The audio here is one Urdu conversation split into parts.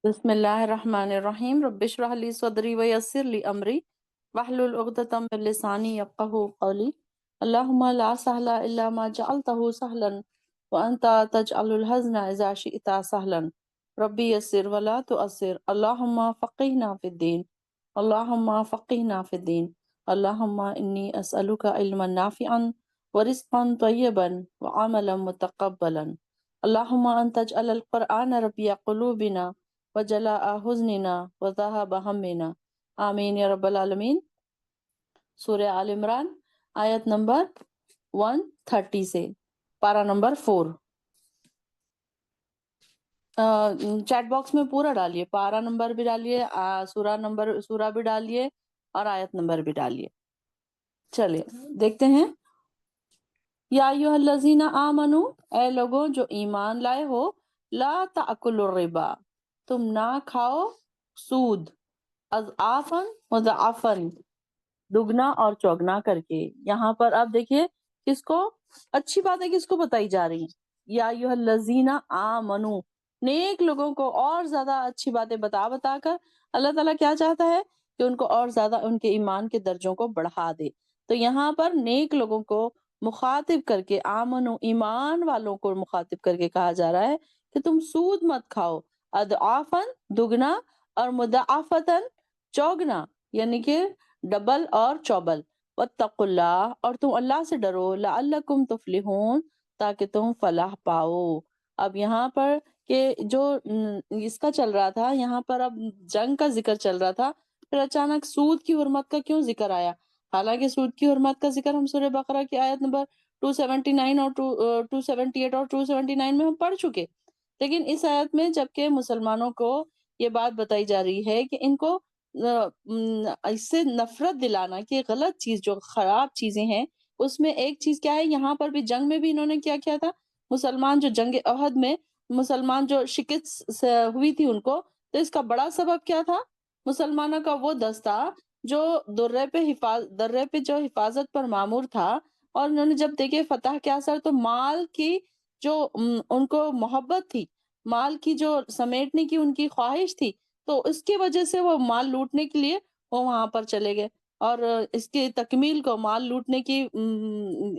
بسم الله الرحمن الرحيم رب اشرح لي صدري ويسر لي أمري واحلل عقدة من لساني يفقهوا قولي اللهم لا سهل إلا ما جعلته سهلا وأنت تجعل الحزن إذا شئت سهلا ربي يسر ولا تؤثر اللهم فقهنا في الدين اللهم فقهنا في الدين اللهم إني أسألك علما نافعا ورزقا طيبا وعملا متقبلا اللهم أن تجعل القرآن ربيع قلوبنا وجلاء حزننا وذهاب همنا آمین یا رب العالمین۔ سورہ آل عمران آیت نمبر 130 سے پارہ نمبر 4۔ چیٹ باکس میں پورا ڈالیے، پارہ نمبر بھی ڈالیے، سورہ بھی ڈالیے اور آیت نمبر بھی ڈالیے۔ چلے دیکھتے ہیں۔ یا ایھا الذین آمنو، اے لوگوں جو ایمان لائے ہو، لا تأکلوا الربا، تم نہ کھاؤ سود، اضعافا مضاعفا، دگنا اور چوگنا کر کے۔ یہاں پر آپ دیکھیے کس کو اچھی باتیں کس کو بتائی جا رہی ہیں، یا ایھا الذین آمنو، نیک لوگوں کو اور زیادہ اچھی باتیں بتا بتا کر اللہ تعالیٰ کیا چاہتا ہے کہ ان کو اور زیادہ ان کے ایمان کے درجوں کو بڑھا دے۔ تو یہاں پر نیک لوگوں کو مخاطب کر کے، آمنو ایمان والوں کو مخاطب کر کے کہا جا رہا ہے کہ تم سود مت کھاؤ، اضعافاً دگنا اور مضاعفتاً چوگنا، یعنی کہ ڈبل اور چوبل، واتقوا اللہ، اور تم اللہ سے ڈرو، لعلکم تفلحون، تاکہ تم فلاح پاؤ۔ اب یہاں پر کہ جو اس کا چل رہا تھا، یہاں پر اب جنگ کا ذکر چل رہا تھا، پھر اچانک سود کی حرمت کا کیوں ذکر آیا؟ حالانکہ سود کی حرمت کا ذکر ہم سورہ بقرہ کی آیت نمبر 279 اور 278 اور 279 میں ہم پڑھ چکے، لیکن اس آیت میں جبکہ مسلمانوں کو یہ بات بتائی جا رہی ہے کہ ان کو اس سے نفرت دلانا کہ غلط چیز جو خراب چیزیں ہیں، اس میں ایک چیز کیا ہے، یہاں پر بھی جنگ میں بھی انہوں نے کیا کیا تھا، مسلمان جو جنگ احد میں مسلمان جو شکست ہوئی تھی ان کو، تو اس کا بڑا سبب کیا تھا؟ مسلمانوں کا وہ دستہ جو درے پہ جو حفاظت پر معمور تھا، اور انہوں نے جب دیکھے فتح کے اثر، تو مال کی جو ان کو محبت تھی، مال کی جو سمیٹنے کی ان کی خواہش تھی، تو اس کی وجہ سے وہ مال لوٹنے کے لیے وہ وہاں پر چلے گئے، اور اس کی تکمیل کو مال لوٹنے کی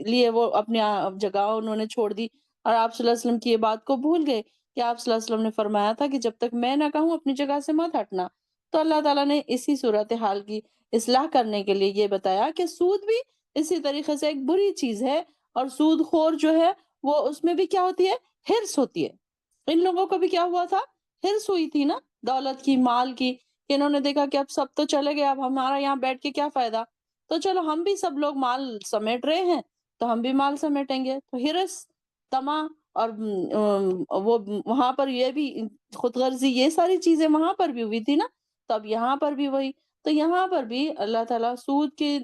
لیے وہ اپنی جگہ انہوں نے چھوڑ دی، اور آپ صلی اللہ علیہ وسلم کی یہ بات کو بھول گئے کہ آپ صلی اللہ علیہ وسلم نے فرمایا تھا کہ جب تک میں نہ کہوں اپنی جگہ سے مت ہٹنا۔ تو اللہ تعالیٰ نے اسی صورتحال کی اصلاح کرنے کے لیے یہ بتایا کہ سود بھی اسی طریقے سے ایک بری چیز ہے، اور سود خور جو ہے وہ اس میں بھی کیا ہوتی ہے، ہرس ہوتی ہے۔ ان لوگوں کو بھی کیا ہوا تھا، ہرس ہوئی تھی نا دولت کی، مال کی، کہ انہوں نے دیکھا کہ اب سب تو چلے گئے، اب ہمارا یہاں بیٹھ کے کیا فائدہ، تو چلو ہم بھی سب لوگ مال سمیٹ رہے ہیں تو ہم بھی مال سمیٹیں گے، تو ہرس، طمع، اور وہ وہاں پر یہ بھی خود غرضی، یہ ساری چیزیں وہاں پر بھی ہوئی تھی نا، تو اب یہاں پر بھی وہی، تو یہاں پر بھی اللہ تعالیٰ سود کے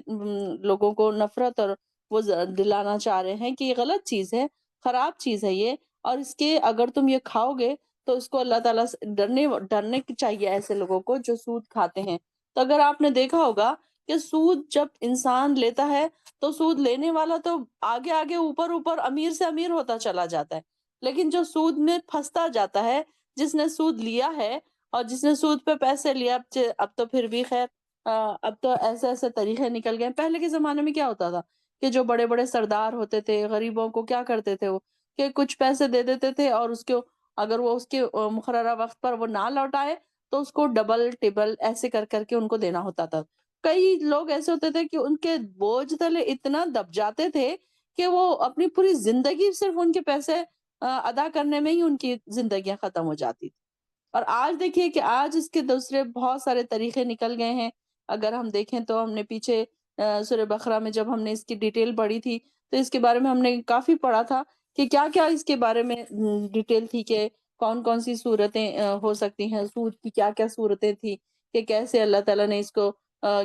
لوگوں کو نفرت اور وہ دلانا چاہ رہے ہیں کہ یہ غلط چیز ہے، خراب چیز ہے یہ، اور اس کے اگر تم یہ کھاؤ گے تو اس کو اللہ تعالیٰ سے ڈرنے کی چاہیے ایسے لوگوں کو جو سود کھاتے ہیں۔ تو اگر آپ نے دیکھا ہوگا کہ سود جب انسان لیتا ہے تو سود لینے والا تو آگے آگے اوپر اوپر امیر سے امیر ہوتا چلا جاتا ہے، لیکن جو سود میں پھنستا جاتا ہے، جس نے سود لیا ہے اور جس نے سود پہ پیسے لیا، اب تو پھر بھی خیر، اب تو ایسے ایسے طریقے نکل گئے۔ پہلے کے زمانے میں کیا ہوتا تھا کہ جو بڑے بڑے سردار ہوتے تھے، غریبوں کو کیا کرتے تھے وہ، کہ کچھ پیسے دے دیتے تھے، اور اس کو اگر وہ اس کے مقررہ وقت پر وہ نہ لوٹائے تو اس کو ڈبل ٹیبل ایسے کر کر کے ان کو دینا ہوتا تھا۔ کئی لوگ ایسے ہوتے تھے کہ ان کے بوجھ تلے اتنا دب جاتے تھے کہ وہ اپنی پوری زندگی صرف ان کے پیسے ادا کرنے میں ہی ان کی زندگیاں ختم ہو جاتی تھی۔ اور آج دیکھیے کہ آج اس کے دوسرے بہت سارے طریقے نکل گئے ہیں۔ اگر ہم دیکھیں تو ہم نے پیچھے سورہ بقرہ میں جب ہم نے اس کی ڈیٹیل پڑھی تھی تو اس کے بارے میں ہم نے کافی پڑھا تھا کہ کیا کیا اس کے بارے میں ڈیٹیل تھی، کہ کون کون سی صورتیں ہو سکتی ہیں، سود کی کیا کیا صورتیں تھی، کہ کیسے اللہ تعالیٰ نے اس کو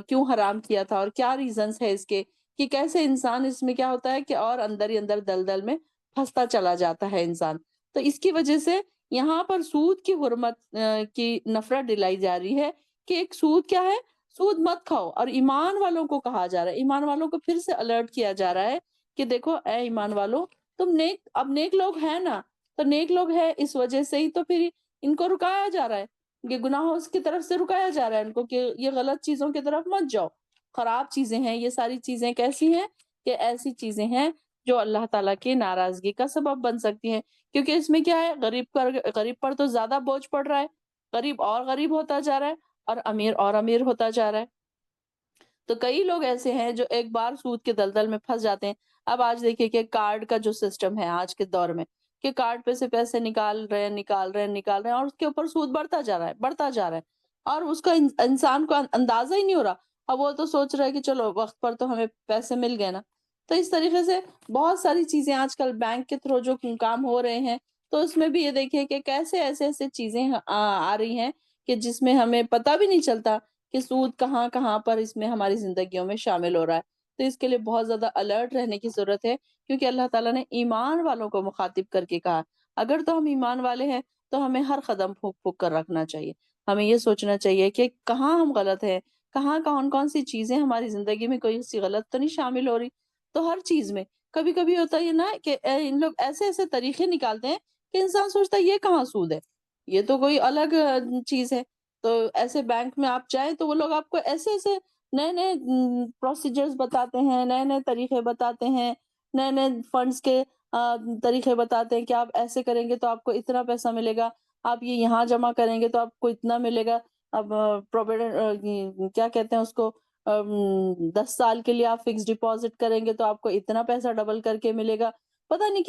کیوں حرام کیا تھا، اور کیا ریزنز ہے اس کے، کہ کیسے انسان اس میں کیا ہوتا ہے کہ اور اندر ہی اندر دلدل میں پھنستا چلا جاتا ہے انسان۔ تو اس کی وجہ سے یہاں پر سود کی حرمت کی نفرت دلائی جا رہی ہے کہ ایک سود کیا ہے، سود مت کھاؤ، اور ایمان والوں کو کہا جا رہا ہے، ایمان والوں کو پھر سے الرٹ کیا جا رہا ہے کہ دیکھو اے ایمان والوں، تم نیک، اب نیک لوگ ہیں نا، تو نیک لوگ ہیں اس وجہ سے ہی تو پھر ان کو رکایا جا رہا ہے یہ گناہوں کی طرف سے رکایا جا رہا ہے ان کو کہ یہ غلط چیزوں کی طرف مت جاؤ، خراب چیزیں ہیں یہ ساری چیزیں، کیسی ہیں کہ ایسی چیزیں ہیں جو اللہ تعالیٰ کی ناراضگی کا سبب بن سکتی ہیں، کیونکہ اس میں کیا ہے غریب پر تو زیادہ بوجھ پڑ رہا ہے، غریب اور غریب ہوتا جا رہا ہے اور امیر ہوتا جا رہا ہے۔ تو کئی لوگ ایسے ہیں جو ایک بار سود کے دلدل میں پھنس جاتے ہیں۔ اب آج دیکھیے کہ کارڈ کا جو سسٹم ہے آج کے دور میں، کہ کارڈ پہ سے پیسے نکال رہے ہیں اور اس کے اوپر سود بڑھتا جا رہا ہے اور اس کا انسان کو اندازہ ہی نہیں ہو رہا۔ اب وہ تو سوچ رہا ہے کہ چلو وقت پر تو ہمیں پیسے مل گئے نا۔ تو اس طریقے سے بہت ساری چیزیں آج کل بینک کے تھرو جو کام ہو رہے ہیں، تو اس میں بھی یہ دیکھیے کہ کیسے ایسے چیزیں آ رہی ہیں کہ جس میں ہمیں پتہ بھی نہیں چلتا کہ سود کہاں کہاں پر اس میں ہماری زندگیوں میں شامل ہو رہا ہے۔ تو اس کے لیے بہت زیادہ الرٹ رہنے کی ضرورت ہے، کیونکہ اللہ تعالیٰ نے ایمان والوں کو مخاطب کر کے کہا اگر تو ہم ایمان والے ہیں تو ہمیں ہر قدم پھونک پھونک کر رکھنا چاہیے، ہمیں یہ سوچنا چاہیے کہ کہاں ہم غلط ہیں، کہاں کون سی چیزیں ہماری زندگی میں کوئی سی غلط تو نہیں شامل ہو رہی۔ تو ہر چیز میں کبھی کبھی ہوتا ہے نا کہ ان لوگ ایسے طریقے نکالتے ہیں کہ انسان سوچتا ہے یہ کہاں سود ہے، یہ تو کوئی الگ چیز ہے۔ تو ایسے بینک میں آپ جائیں تو وہ لوگ آپ کو ایسے نئے پروسیجرز بتاتے ہیں، نئے طریقے بتاتے ہیں، نئے فنڈز کے طریقے بتاتے ہیں کہ آپ ایسے کریں گے تو آپ کو اتنا پیسہ ملے گا، آپ یہ یہاں جمع کریں گے تو آپ کو اتنا ملے گا۔ اب کیا کہتے ہیں اس کو، 10 سال کے لیے آپ فکس ڈپازٹ کریں گے تو آپ کو اتنا پیسہ ڈبل کر کے ملے گا۔ پتہ نہیں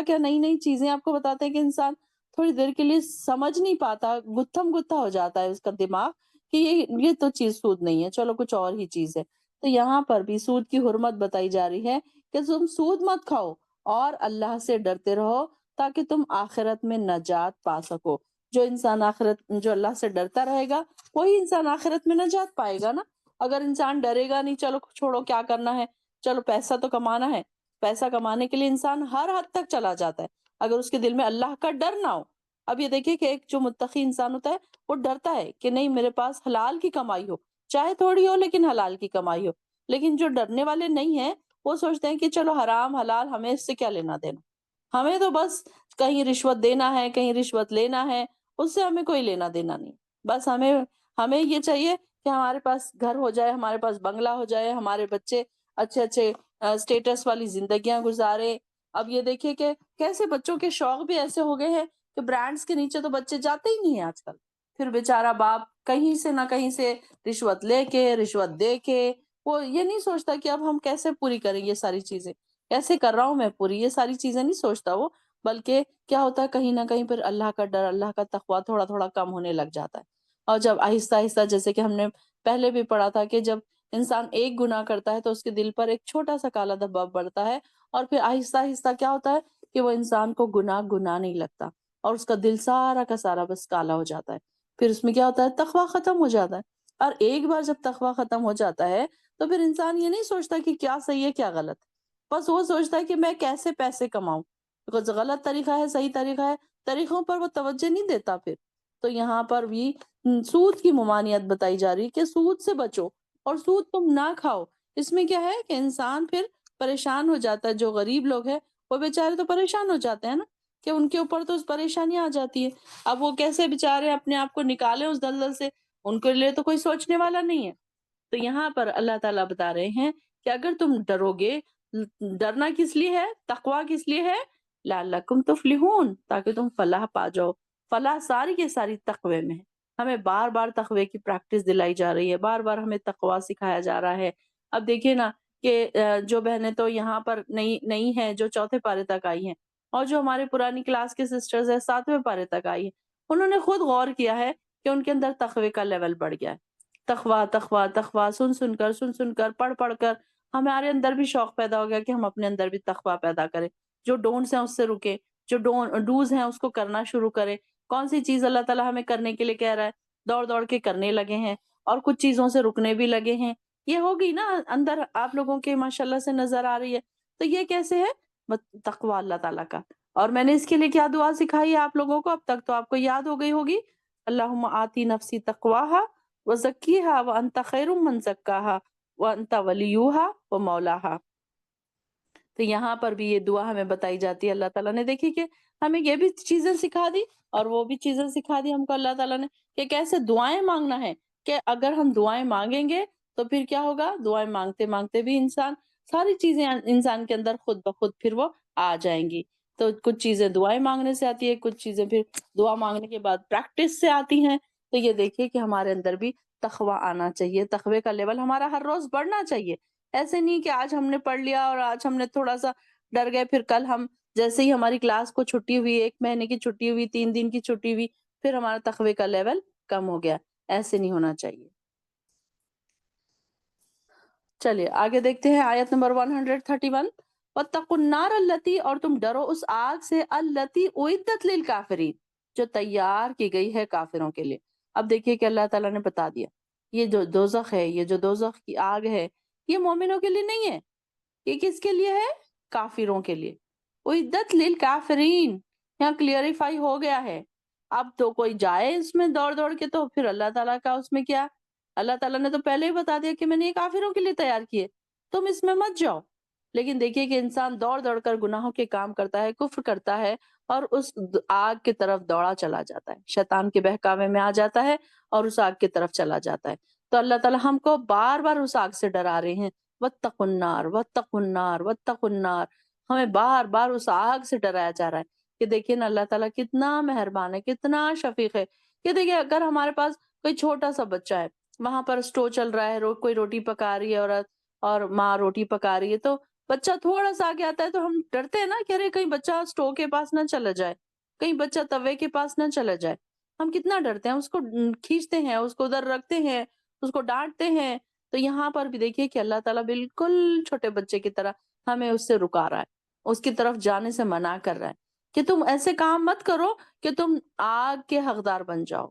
کیا نئی چیزیں آپ کو بتاتے ہیں کہ انسان تھوڑی دیر کے لیے سمجھ نہیں پاتا، گتھم گتھا ہو جاتا ہے اس کا دماغ کہ یہ تو چیز سود نہیں ہے، چلو کچھ اور ہی چیز ہے۔ تو یہاں پر بھی سود کی حرمت بتائی جا رہی ہے کہ تم سود مت کھاؤ اور اللہ سے ڈرتے رہو تاکہ تم آخرت میں نجات پا سکو۔ جو اللہ سے ڈرتا رہے گا وہی انسان آخرت میں نجات پائے گا نا۔ اگر انسان ڈرے گا نہیں، چلو چھوڑو کیا کرنا ہے، چلو پیسہ تو کمانا ہے، پیسہ کمانے کے لیے انسان ہر حد تک چلا جاتا ہے اگر اس کے دل میں اللہ کا ڈر نہ ہو۔ اب یہ دیکھیں کہ ایک جو متقی انسان ہوتا ہے وہ ڈرتا ہے کہ نہیں میرے پاس حلال کی کمائی ہو، چاہے تھوڑی ہو لیکن حلال کی کمائی ہو۔ لیکن جو ڈرنے والے نہیں ہیں وہ سوچتے ہیں کہ چلو حرام حلال ہمیں اس سے کیا لینا دینا، ہمیں تو بس کہیں رشوت دینا ہے، کہیں رشوت لینا ہے، اس سے ہمیں کوئی لینا دینا نہیں۔ بس ہمیں یہ چاہیے کہ ہمارے پاس گھر ہو جائے، ہمارے پاس بنگلہ ہو جائے، ہمارے بچے اچھے اسٹیٹس والی زندگیاں گزارے۔ اب یہ دیکھیے کہ کیسے بچوں کے شوق بھی ایسے ہو گئے ہیں کہ برانڈز کے نیچے تو بچے جاتے ہی نہیں ہیں آج کل۔ پھر بیچارہ باپ کہیں سے نہ کہیں سے رشوت لے کے رشوت دے کے وہ یہ نہیں سوچتا کہ اب ہم کیسے پوری کریں یہ ساری چیزیں، کیسے کر رہا ہوں میں پوری، یہ ساری چیزیں نہیں سوچتا وہ، بلکہ کیا ہوتا ہے کہیں نہ کہیں پھر اللہ کا ڈر، اللہ کا تقویٰ تھوڑا تھوڑا کم ہونے لگ جاتا ہے۔ اور جب آہستہ آہستہ، جیسے کہ ہم نے پہلے بھی پڑھا تھا کہ جب انسان ایک گناہ کرتا ہے تو اس کے دل پر ایک چھوٹا سا کالا دھبا پڑتا ہے، اور پھر آہستہ آہستہ کیا ہوتا ہے کہ وہ انسان کو گناہ نہیں لگتا اور اس کا دل سارا کا سارا بس کالا ہو جاتا ہے۔ پھر اس میں کیا ہوتا ہے، تقویٰ ختم ہو جاتا ہے۔ اور ایک بار جب تقویٰ ختم ہو جاتا ہے تو پھر انسان یہ نہیں سوچتا کہ کیا صحیح ہے کیا غلط ہے، بس وہ سوچتا ہے کہ میں کیسے پیسے کماؤں، غلط طریقہ ہے صحیح طریقہ ہے، طریقوں پر وہ توجہ نہیں دیتا پھر۔ تو یہاں پر بھی سود کی ممانعت بتائی جا رہی ہے کہ سود سے بچو اور سود تم نہ کھاؤ۔ اس میں کیا ہے کہ انسان پھر پریشان ہو جاتا ہے، جو غریب لوگ ہیں وہ بیچارے تو پریشان ہو جاتے ہیں نا، کہ ان کے اوپر تو پریشانی آ جاتی ہے۔ اب وہ کیسے بیچارے اپنے آپ کو نکالیں اس دلدل سے، ان کے لیے تو کوئی سوچنے والا نہیں ہے۔ تو یہاں پر اللہ تعالیٰ بتا رہے ہیں کہ اگر تم ڈرو گے، ڈرنا کس لیے ہے، تقویٰ کس لیے ہے، لعلکم تفلحون، تاکہ تم فلاح پا جاؤ۔ فلاح ساری کی ساری تقوی میں ہے۔ ہمیں بار بار تقوی کی پریکٹس دلائی جا رہی ہے، بار بار ہمیں تقویٰ سکھایا جا رہا ہے۔ اب دیکھیے نا کہ جو بہنیں تو یہاں پر نئی ہیں، جو چوتھے پارے تک آئی ہیں، اور جو ہمارے پرانی کلاس کے سسٹرز ہیں 7ویں پارے تک آئی ہیں، انہوں نے خود غور کیا ہے کہ ان کے اندر تقوی کا لیول بڑھ گیا ہے۔ تقویٰ تقویٰ تقویٰ سن کر پڑھ کر ہمارے اندر بھی شوق پیدا ہو گیا کہ ہم اپنے اندر بھی تقویٰ پیدا کریں، جو ڈونٹس ہیں اس سے رکے، جو ڈوز ہیں اس کو کرنا شروع کرے۔ کون سی چیز اللہ تعالیٰ ہمیں کرنے کے لیے کہہ رہا ہے، دوڑ کے کرنے لگے ہیں، اور کچھ چیزوں سے رکنے بھی لگے ہیں۔ یہ ہوگی نا اندر آپ لوگوں کے ماشاءاللہ سے نظر آ رہی ہے۔ تو یہ کیسے ہے، تقویٰ اللہ تعالیٰ کا۔ اور میں نے اس کے لیے کیا دعا سکھائی ہے آپ لوگوں کو، اب تک تو آپ کو یاد ہو گئی ہوگی، اللہم آتی نفسی تقواہا وزکیہا وانت خیر من زکاہا وانت ولیہا ومولاہا۔ تو یہاں پر بھی یہ دعا ہمیں بتائی جاتی ہے۔ اللہ تعالیٰ نے دیکھی کہ ہمیں یہ بھی چیزیں سکھا دی اور وہ بھی چیزیں سکھا دی ہم کو اللہ تعالیٰ نے کہ کیسے دعائیں مانگنا ہے، کہ اگر ہم دعائیں مانگیں گے تو پھر کیا ہوگا، دعائیں مانگتے مانگتے بھی انسان ساری چیزیں انسان کے اندر خود بخود پھر وہ آ جائیں گی۔ تو کچھ چیزیں دعائیں مانگنے سے آتی ہے، کچھ چیزیں پھر دعا مانگنے کے بعد پریکٹس سے آتی ہیں۔ تو یہ دیکھیے کہ ہمارے اندر بھی تقویٰ آنا چاہیے، تقوی کا لیول ہمارا ہر روز بڑھنا چاہیے۔ ایسے نہیں کہ آج ہم نے پڑھ لیا اور آج ہم نے تھوڑا سا ڈر گئے، پھر کل ہم جیسے ہی ہماری کلاس کو چھٹی ہوئی، 1 مہینے کی چھٹی ہوئی، 3 دن کی چھٹی ہوئی، پھر ہمارا تقوی کا لیول کم ہو گیا۔ ایسے نہیں ہونا چاہیے۔ چلیے آگے دیکھتے ہیں آیت نمبر 131۔ وَاتَّقُوا النَّارَ الَّتِي، اور تم ڈرو اس آگ سے، الَّتِي اُعِدَّتْ لِلْكَافِرِينَ، جو تیار کی گئی ہے کافروں کے لیے۔ اب دیکھیے کہ اللہ تعالیٰ نے بتا دیا، یہ جو دوزخ ہے، یہ جو دوزخ کی آگ ہے، یہ مومنوں کے لیے نہیں ہے، یہ کس کے لیے ہے؟ کافروں کے لیے۔ اُعِدَّتْ لِلْكَافِرِينَ، یہاں کلیئریفائی ہو گیا ہے۔ اب تو کوئی جائے اس میں دوڑ دوڑ کے تو پھر اللہ تعالیٰ کا اس میں کیا؟ اللہ تعالیٰ نے تو پہلے ہی بتا دیا کہ میں نے یہ کافروں کے لیے تیار کیے، تم اس میں مت جاؤ۔ لیکن دیکھیے کہ انسان دوڑ دوڑ کر گناہوں کے کام کرتا ہے، کفر کرتا ہے، اور اس آگ کی طرف دوڑا چلا جاتا ہے، شیطان کے بہکاوے میں آ جاتا ہے اور اس آگ کی طرف چلا جاتا ہے۔ تو اللہ تعالیٰ ہم کو بار بار اس آگ سے ڈرا رہے ہیں، وَاتَّقُوا النَّارَ وَاتَّقُوا النَّارَ وَاتَّقُوا النَّارَ، ہمیں بار بار اس آگ سے ڈرایا جا رہا ہے کہ دیکھیے نا اللہ تعالیٰ کتنا مہربان ہے، کتنا شفیق ہے، کہ دیکھیے اگر ہمارے پاس کوئی چھوٹا سا بچہ ہے، وہاں پر اسٹو چل رہا ہے، کوئی روٹی پکا رہی ہے عورت اور ماں روٹی پکا رہی ہے، تو بچہ تھوڑا سا آگے آتا ہے تو ہم ڈرتے ہیں نا کہ ارے کہیں بچہ اسٹو کے پاس نہ چلا جائے، کہیں بچہ توے کے پاس نہ چلا جائے۔ ہم کتنا ڈرتے ہیں، اس کو کھینچتے ہیں، اس کو ادھر رکھتے ہیں، اس کو ڈانٹتے ہیں۔ تو یہاں پر بھی دیکھیے کہ اللہ تعالیٰ بالکل چھوٹے بچے کی طرح ہمیں اس سے رکا رہا ہے، اس کی طرف جانے سے منع کر رہا ہے کہ تم ایسے کام مت کرو کہ تم آگ کے حقدار بن جاؤ۔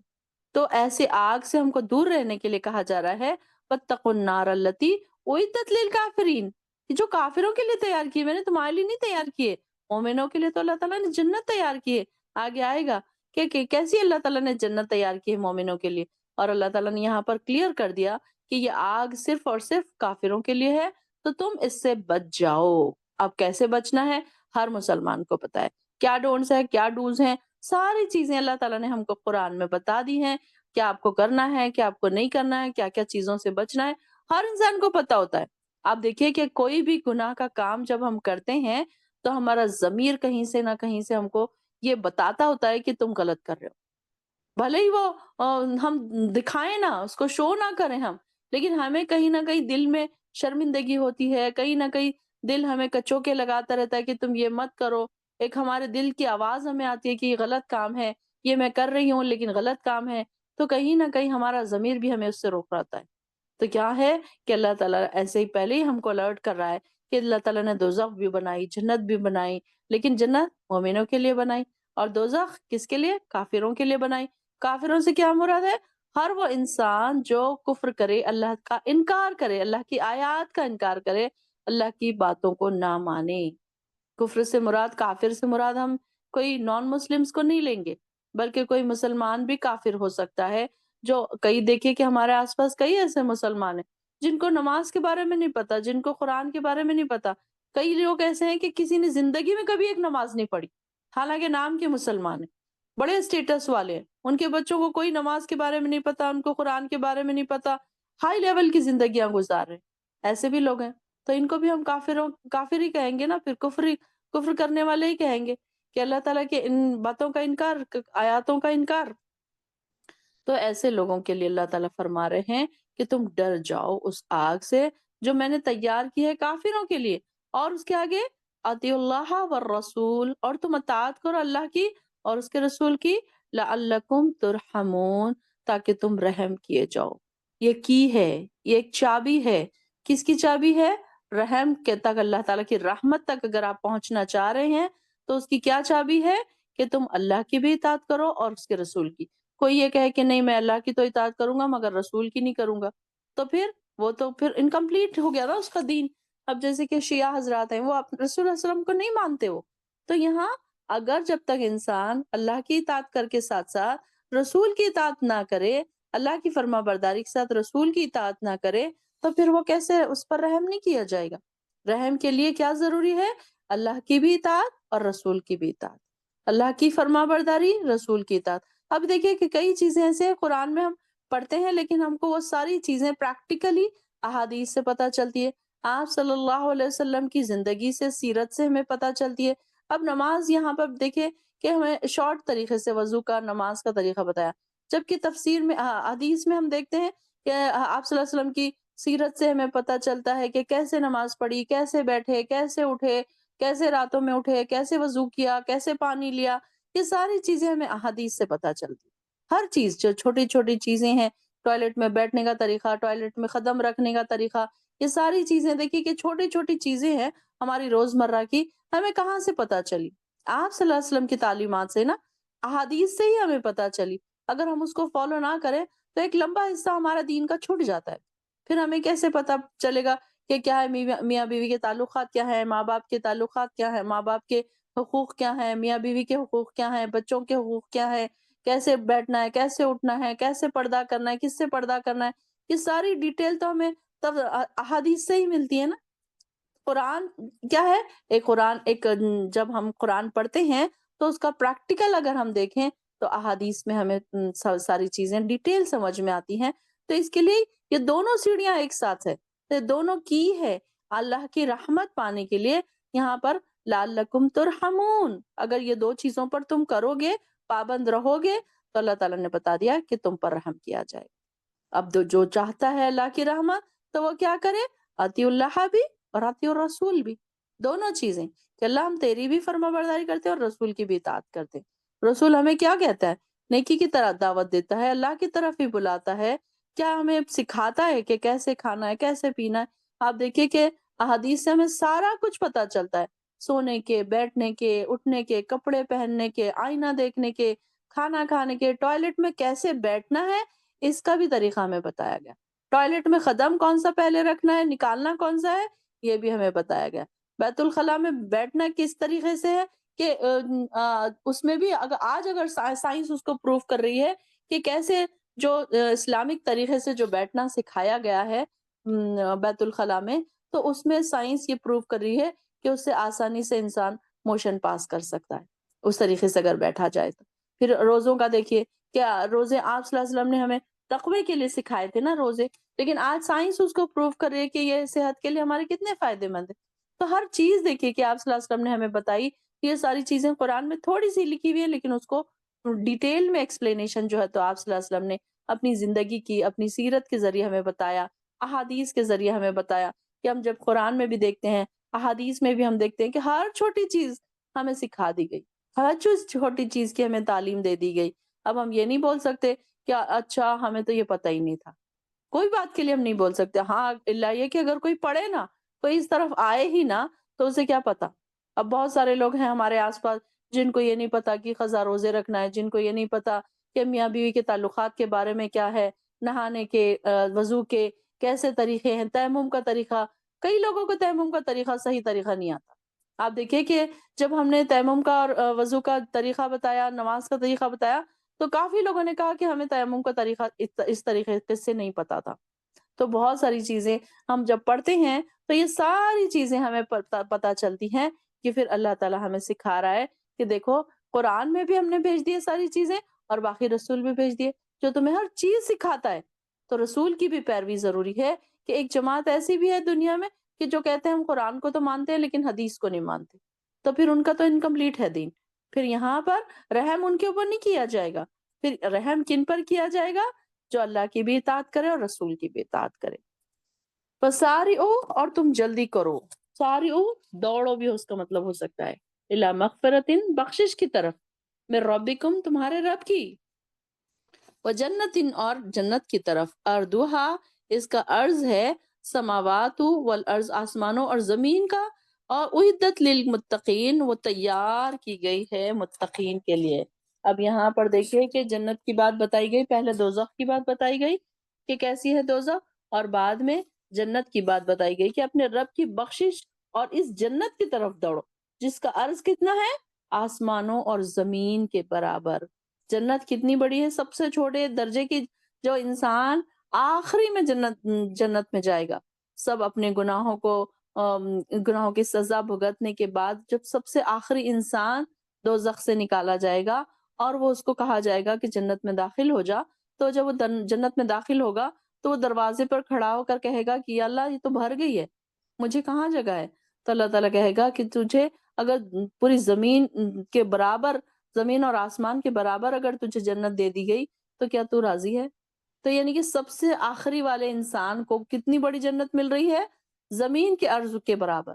تو ایسے آگ سے ہم کو دور رہنے کے لیے کہا جا رہا ہے، وَاتَّقُوا النَّارَ الَّتِي اُعِدَّتْ لِلْكَافِرِينَ، جو کافروں کے لیے تیار کی، میں نے تمہارے لیے نہیں تیار کیے۔ مومنوں کے لیے تو اللہ تعالیٰ نے جنت تیار کی ہے۔ آگے آئے گا کہ کیسی اللہ تعالیٰ نے جنت تیار کی ہے مومنوں کے لیے، اور اللہ تعالیٰ نے یہاں پر کلیئر کر دیا کہ یہ آگ صرف اور صرف کافروں کے لیے ہے، تو تم اس سے بچ جاؤ۔ اب کیسے بچنا ہے ہر مسلمان کو پتا ہے، کیا ڈونٹس ہے، کیا ڈوز ہیں، ساری چیزیں اللہ تعالیٰ نے ہم کو قرآن میں بتا دی ہیں، کیا آپ کو کرنا ہے، کیا آپ کو نہیں کرنا ہے، کیا کیا چیزوں سے بچنا ہے، ہر انسان کو پتا ہوتا ہے۔ آپ دیکھیے کہ کوئی بھی گناہ کا کام جب ہم کرتے ہیں تو ہمارا ضمیر کہیں سے نہ کہیں سے ہم کو یہ بتاتا ہوتا ہے کہ تم غلط کر رہے ہو، بھلے ہی وہ ہم دکھائیں نہ، اس کو شو نہ کریں ہم، لیکن ہمیں کہیں نہ کہیں دل میں شرمندگی ہوتی ہے، کہیں نہ کہیں دل ہمیں کچوکے لگاتا رہتا ہے کہ تم یہ مت کرو۔ ایک ہمارے دل کی آواز ہمیں آتی ہے کہ یہ غلط کام ہے، یہ میں کر رہی ہوں لیکن غلط کام ہے، تو کہیں نہ کہیں ہمارا ضمیر بھی ہمیں اس سے روک رہتا ہے۔ تو کیا ہے کہ اللہ تعالیٰ ایسے ہی پہلے ہی ہم کو الرٹ کر رہا ہے کہ اللہ تعالیٰ نے دوزخ بھی بنائی، جنت بھی بنائی، لیکن جنت مومنوں کے لیے بنائی اور دوزخ کس کے لیے؟ کافروں کے لیے بنائی۔ کافروں سے کیا مراد ہے؟ ہر وہ انسان جو کفر کرے، اللہ کا انکار کرے، اللہ کی آیات کا انکار کرے، اللہ کی باتوں کو نہ مانے۔ کفر سے مراد، کافر سے مراد ہم کوئی نان مسلمز کو نہیں لیں گے، بلکہ کوئی مسلمان بھی کافر ہو سکتا ہے۔ جو کئی دیکھیے کہ ہمارے آس پاس کئی ایسے مسلمان ہیں جن کو نماز کے بارے میں نہیں پتا، جن کو قرآن کے بارے میں نہیں پتا۔ کئی لوگ ایسے ہیں کہ کسی نے زندگی میں کبھی ایک نماز نہیں پڑھی، حالانکہ نام کے مسلمان ہیں، بڑے اسٹیٹس والے ہیں، ان کے بچوں کو کوئی نماز کے بارے میں نہیں پتا، ان کو قرآن کے بارے میں نہیں پتا، ہائی لیول کی زندگیاں گزار رہے ہیں۔ ایسے بھی لوگ ہیں، تو ان کو بھی ہم کافر ہی کہیں گے نا، پھر کفر کرنے والے ہی کہیں گے کہ اللہ تعالیٰ کے ان باتوں کا انکار، آیاتوں کا انکار۔ تو ایسے لوگوں کے لیے اللہ تعالیٰ فرما رہے ہیں کہ تم ڈر جاؤ اس آگ سے جو میں نے تیار کی ہے کافروں کے لیے، اور اس کے آگے اطیعوا اللہ والرسول، اور تم اطاعت کرو اللہ کی اور اس کے رسول کی، لعلکم ترحمون، تاکہ تم رحم کیے جاؤ۔ یہ کی ہے، یہ ایک چابی ہے۔ کس کی چابی ہے؟ رحم کے تک، اللہ تعالیٰ کی رحمت تک اگر آپ پہنچنا چاہ رہے ہیں تو اس کی کیا چابی ہے؟ کہ تم اللہ کی بھی اطاعت کرو اور اس کے رسول کی۔ کوئی یہ کہے کہ نہیں میں اللہ کی تو اطاعت کروں گا مگر رسول کی نہیں کروں گا، تو پھر وہ تو پھر انکمپلیٹ ہو گیا نا اس کا دین۔ اب جیسے کہ شیعہ حضرات ہیں، وہ رسول اللہ علیہ وسلم کو نہیں مانتے وہ، تو یہاں اگر جب تک انسان اللہ کی اطاعت کر کے ساتھ ساتھ رسول کی اطاعت نہ کرے، اللہ کی فرما برداری کے ساتھ رسول کی اطاعت نہ کرے، تو پھر وہ کیسے اس پر رحم نہیں کیا جائے گا؟ رحم کے لیے کیا ضروری ہے؟ اللہ کی بھی اطاعت اور رسول کی بھی اطاعت۔ اللہ کی فرما برداری، رسول کی اطاعت۔ اب دیکھیے کہ کئی چیزیں ایسے ہیں قرآن میں ہم پڑھتے ہیں لیکن ہم کو وہ ساری چیزیں پریکٹیکلی احادیث سے پتہ چلتی ہے، آپ صلی اللہ علیہ وسلم کی زندگی سے، سیرت سے ہمیں پتہ چلتی ہے۔ اب نماز یہاں پر دیکھیں کہ ہمیں شارٹ طریقے سے وضو کا، نماز کا طریقہ بتایا، جبکہ تفسیر میں حدیث میں ہم دیکھتے ہیں کہ آپ صلی اللہ علیہ وسلم کی سیرت سے ہمیں پتہ چلتا ہے کہ کیسے نماز پڑھی، کیسے بیٹھے، کیسے اٹھے، کیسے راتوں میں اٹھے، کیسے وضو کیا، کیسے پانی لیا، یہ ساری چیزیں ہمیں احادیث سے پتہ چلتی۔ ہر چیز جو چھوٹی چھوٹی چیزیں ہیں، ٹوائلٹ میں بیٹھنے کا طریقہ، ٹوائلٹ میں قدم رکھنے کا طریقہ، یہ ساری چیزیں دیکھیے کہ چھوٹی چھوٹی چیزیں ہیں ہماری روزمرہ کی، ہمیں کہاں سے پتہ چلی؟ آپ صلی اللہ علیہ وسلم کی تعلیمات سے نا، احادیث سے ہی ہمیں پتہ چلی۔ اگر ہم اس کو فالو نہ کریں تو ایک لمبا حصہ ہمارا دین کا چھوٹ جاتا ہے، پھر ہمیں کیسے پتہ چلے گا کہ کیا ہے میاں بیوی کے تعلقات کیا ہیں، ماں باپ کے تعلقات کیا ہیں، ماں باپ کے حقوق کیا ہیں، میاں بیوی کے حقوق کیا ہیں، بچوں کے حقوق کیا ہے، کیسے بیٹھنا ہے، کیسے اٹھنا ہے، کیسے پردہ کرنا ہے، کس سے پردہ کرنا ہے، یہ ساری ڈیٹیل تو ہمیں تب احادیث سے ہی ملتی ہے نا۔ قرآن کیا ہے؟ ایک جب ہم قرآن پڑھتے ہیں تو اس کا پریکٹیکل اگر ہم دیکھیں تو احادیث میں ہمیں ساری چیزیں ڈیٹیل سمجھ میں آتی ہیں۔ تو اس کے لیے یہ دونوں سیڑھیاں ایک ساتھ ہے، تو یہ دونوں کی ہے اللہ کی رحمت پانے کے لیے یہاں پر لعلکم ترحمون، اگر یہ دو چیزوں پر تم کرو گے، پابند رہو گے، تو اللہ تعالیٰ نے بتا دیا کہ تم پر رحم کیا جائے۔ اب جو چاہتا ہے اللہ کی رحمت تو وہ کیا کرے؟ اطیع اللہ بھی اور اطیع الرسول بھی، دونوں چیزیں، کہ اللہ ہم تیری بھی فرما برداری کرتے ہیں اور رسول کی بھی اطاعت کرتے ہیں۔ رسول ہمیں کیا کہتا ہے؟ نیکی کی طرف دعوت دیتا ہے، اللہ کی طرف ہی بلاتا ہے، کیا ہمیں سکھاتا ہے کہ کیسے کھانا ہے، کیسے پینا ہے۔ آپ دیکھیے کہ احادیث سے ہمیں سارا کچھ پتا چلتا ہے، سونے کے، بیٹھنے کے، اٹھنے کے، کپڑے پہننے کے، آئینہ دیکھنے کے، کھانا کھانے کے، ٹوائلٹ میں کیسے بیٹھنا ہے، اس کا بھی طریقہ ہمیں بتایا گیا۔ ٹوائلٹ میں قدم کون سا پہلے رکھنا ہے، نکالنا کون سا ہے، یہ بھی ہمیں بتایا گیا۔ بیت الخلاء میں بیٹھنا کس طریقے سے ہے کہ اس میں بھی اگر سائنس اس کو پروف کر رہی ہے کہ کیسے جو اسلامک طریقے سے جو بیٹھنا سکھایا گیا ہے بیت الخلاء میں، تو اس میں سائنس یہ پروف کر رہی ہے کہ اس سے آسانی سے انسان موشن پاس کر سکتا ہے اس طریقے سے اگر بیٹھا جائے تو۔ پھر روزوں کا دیکھیے، کیا روزے آپ صلی اللہ علیہ وسلم نے ہمیں تقوی کے لیے سکھائے تھے نا روزے، لیکن آج سائنس اس کو پروف کر رہی ہے کہ یہ صحت کے لیے ہمارے کتنے فائدے مند ہے۔ تو ہر چیز دیکھیے کہ آپ صلی اللہ علیہ وسلم نے ہمیں بتائی، یہ ساری چیزیں قرآن میں تھوڑی سی لکھی ہوئی ہے لیکن اس کو ڈیٹیل میں ایکسپلینیشن جو ہے تو آپ صلی اللہ علیہ وسلم نے اپنی زندگی کی، اپنی سیرت کے ذریعے ہمیں بتایا، احادیث کے ذریعے ہمیں بتایا، کہ ہم جب قرآن میں بھی دیکھتے ہیں، احادیث میں بھی ہم دیکھتے ہیں کہ ہر چھوٹی چیز ہمیں سکھا دی گئی، ہر چھوٹی چیز کی ہمیں تعلیم دے دی گئی۔ اب ہم یہ نہیں بول سکتے کہ اچھا ہمیں تو یہ پتہ ہی نہیں تھا، کوئی بات کے لیے ہم نہیں بول سکتے، ہاں اللہ یہ کہ اگر کوئی پڑھے نا، کوئی اس طرف آئے ہی نا، تو اسے کیا پتا۔ اب بہت سارے لوگ ہیں ہمارے آس پاس جن کو یہ نہیں پتا کہ قضا روزے رکھنا ہے، جن کو یہ نہیں پتا کہ میاں بیوی کے تعلقات کے بارے میں کیا ہے، نہانے کے، وضو کے کیسے طریقے ہیں، تیمم کا طریقہ، کئی لوگوں کو تیمم کا طریقہ صحیح طریقہ نہیں آتا۔ آپ دیکھیے کہ جب ہم نے تیمم کا اور وضو کا طریقہ بتایا، نماز کا طریقہ بتایا، تو کافی لوگوں نے کہا کہ ہمیں تیمم کا طریقہ اس طریقے سے نہیں پتا تھا۔ تو بہت ساری چیزیں ہم جب پڑھتے ہیں تو یہ ساری چیزیں ہمیں پتا چلتی ہیں کہ پھر اللہ تعالیٰ ہمیں سکھا رہا ہے کہ دیکھو قرآن میں بھی ہم نے بھیج دیے ساری چیزیں، اور باقی رسول بھی بھیج دیے جو تمہیں ہر چیز سکھاتا ہے۔ تو رسول کی بھی پیروی ضروری ہے، کہ ایک جماعت ایسی بھی ہے دنیا میں کہ جو کہتے ہیں ہم قرآن کو تو مانتے ہیں لیکن حدیث کو نہیں مانتے، تو پھر ان کا تو انکمپلیٹ ہے دین۔ پھر یہاں پر رحم ان کے اوپر نہیں کیا جائے گا، پھر رحم کن پر کیا جائے گا؟ جو اللہ کی بھی اطاعت کرے اور رسول کی بھی اطاعت کرے۔ فسارعوا، اور تم جلدی کرو، سارعوا دوڑو بھی اس کا مطلب ہو سکتا ہے، الی مغفرۃ بخشش کی طرف، من ربکم تمہارے رب کی، وجنت اور جنت کی طرف، اردوہا اس کا عرض ہے، سماوات والارض آسمانوں اور زمین کا، اور اعدت للمتقین وہ تیار کی گئی ہے متقین کے لیے۔ اب یہاں پر دیکھیے کہ جنت کی بات بتائی گئی، پہلے دوزخ کی بات بتائی گئی کہ کیسی ہے دوزخ، اور بعد میں جنت کی بات بتائی گئی کہ اپنے رب کی بخشش اور اس جنت کی طرف دوڑو جس کا عرض کتنا ہے؟ آسمانوں اور زمین کے برابر۔ جنت کتنی بڑی ہے؟ سب سے چھوٹے درجے کی، جو انسان آخری میں جنت میں جائے گا، سب اپنے گناہوں کی سزا بھگتنے کے بعد جب سب سے آخری انسان دوزخ سے نکالا جائے گا اور وہ اس کو کہا جائے گا کہ جنت میں داخل ہو جا. تو جب وہ جنت میں داخل ہوگا تو وہ دروازے پر کھڑا ہو کر کہے گا کہ یا اللہ یہ تو بھر گئی ہے، مجھے کہاں جگہ ہے؟ تو اللہ تعالیٰ کہے گا کہ تجھے اگر پوری زمین کے برابر، زمین اور آسمان کے برابر اگر تجھے جنت دے دی گئی تو کیا تو راضی ہے؟ تو یعنی کہ سب سے آخری والے انسان کو کتنی بڑی جنت مل رہی ہے؟ زمین کے عرض کے برابر.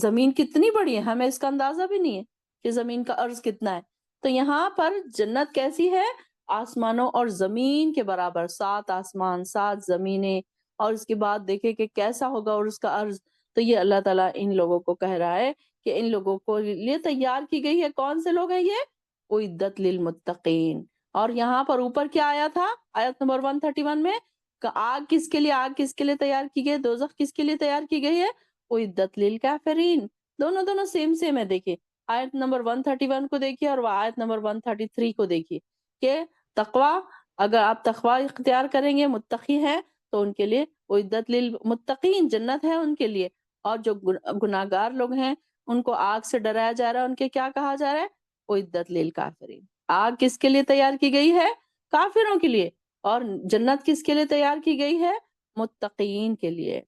زمین کتنی بڑی ہے ہمیں اس کا اندازہ بھی نہیں ہے کہ زمین کا عرض کتنا ہے. تو یہاں پر جنت کیسی ہے؟ آسمانوں اور زمین کے برابر، 7 آسمان 7 زمینیں، اور اس کے بعد دیکھیں کہ کیسا ہوگا اور اس کا عرض. تو یہ اللہ تعالیٰ ان لوگوں کو کہہ رہا ہے کہ ان لوگوں کو لیے تیار کی گئی ہے. کون سے لوگ ہیں یہ؟ اعدت للمتقین. اور یہاں پر اوپر کیا آیا تھا آیت نمبر 131 میں؟ کہ آگ کس کے لیے، آگ کس کے لیے تیار کی گئی، دوزخ کس کے لیے تیار کی گئی ہے؟ اعدت للکافرین. دونوں سیم ہے. دیکھیے آیت نمبر 131 کو دیکھیے اور آیت نمبر 133 کو دیکھیے کہ تقوی، اگر آپ تقوی اختیار کریں گے، متقی ہیں، تو ان کے لیے اعدت للمتقین، جنت ہے ان کے لیے. اور جو گناہگار لوگ ہیں ان کو آگ سے ڈرایا جا رہا ہے، ان کے کیا کہا جا رہا ہے؟ اعدت للکافرین. آگ کس کے لیے تیار کی گئی ہے؟ کافروں کے لیے. اور جنت کس کے لیے تیار کی گئی ہے؟ متقین کے لیے.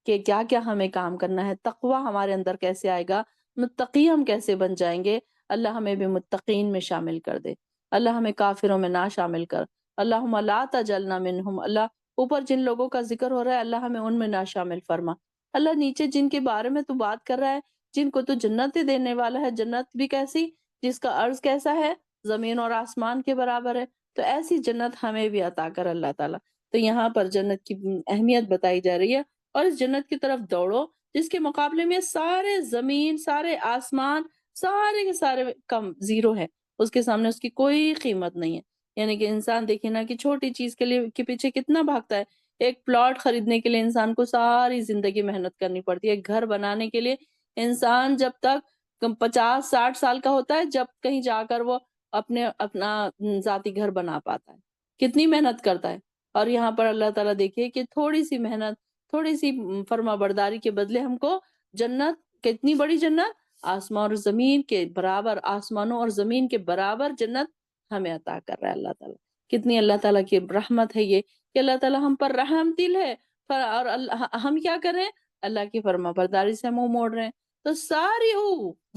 کہ کیا کیا ہمیں کام کرنا ہے، تقوی ہمارے اندر کیسے آئے گا، متقی ہم کیسے بن جائیں گے. اللہ ہمیں بھی متقین میں شامل کر دے. اللہ ہمیں کافروں میں نہ شامل کر. اللہم لا تجعلنا منہم. اللہ اوپر جن لوگوں کا ذکر ہو رہا ہے اللہ ہمیں ان میں نہ شامل فرما. اللہ نیچے جن کے بارے میں تو بات کر رہا ہے، جن کو تو جنت دینے والا ہے، جنت بھی کیسی جس کا عرض کیسا ہے، زمین اور آسمان کے برابر ہے. تو ایسی جنت ہمیں بھی عطا کر اللہ تعالیٰ. تو یہاں پر جنت کی اہمیت بتائی جا رہی ہے، اور اس جنت کی طرف دوڑو جس کے مقابلے میں سارے زمین، سارے آسمان، سارے کے سارے کم، زیرو ہے. اس کے سامنے اس کی کوئی قیمت نہیں ہے. یعنی کہ انسان دیکھے نا کہ چھوٹی چیز کے پیچھے کتنا بھاگتا ہے. ایک پلاٹ خریدنے کے لیے انسان کو ساری زندگی محنت کرنی پڑتی ہے. ایک گھر بنانے کے لیے انسان جب تک 50-60 سال کا ہوتا ہے جب کہیں جا کر وہ اپنا ذاتی گھر بنا پاتا ہے. کتنی محنت کرتا ہے. اور یہاں پر اللہ تعالیٰ دیکھیے کہ تھوڑی سی محنت، تھوڑی سی فرما برداری کے بدلے ہم کو جنت، کتنی بڑی جنت، آسمان اور زمین کے برابر، آسمانوں اور زمین کے برابر جنت ہمیں عطا کر رہا ہے اللہ تعالیٰ. کتنی اللہ تعالیٰ کی رحمت ہے یہ کہ اللہ تعالیٰ ہم پر رحم دل ہے. اور ہم کیا کر رہے ہیں؟ اللہ کی فرما برداری سے منہ موڑ رہے ہیں. تو ساری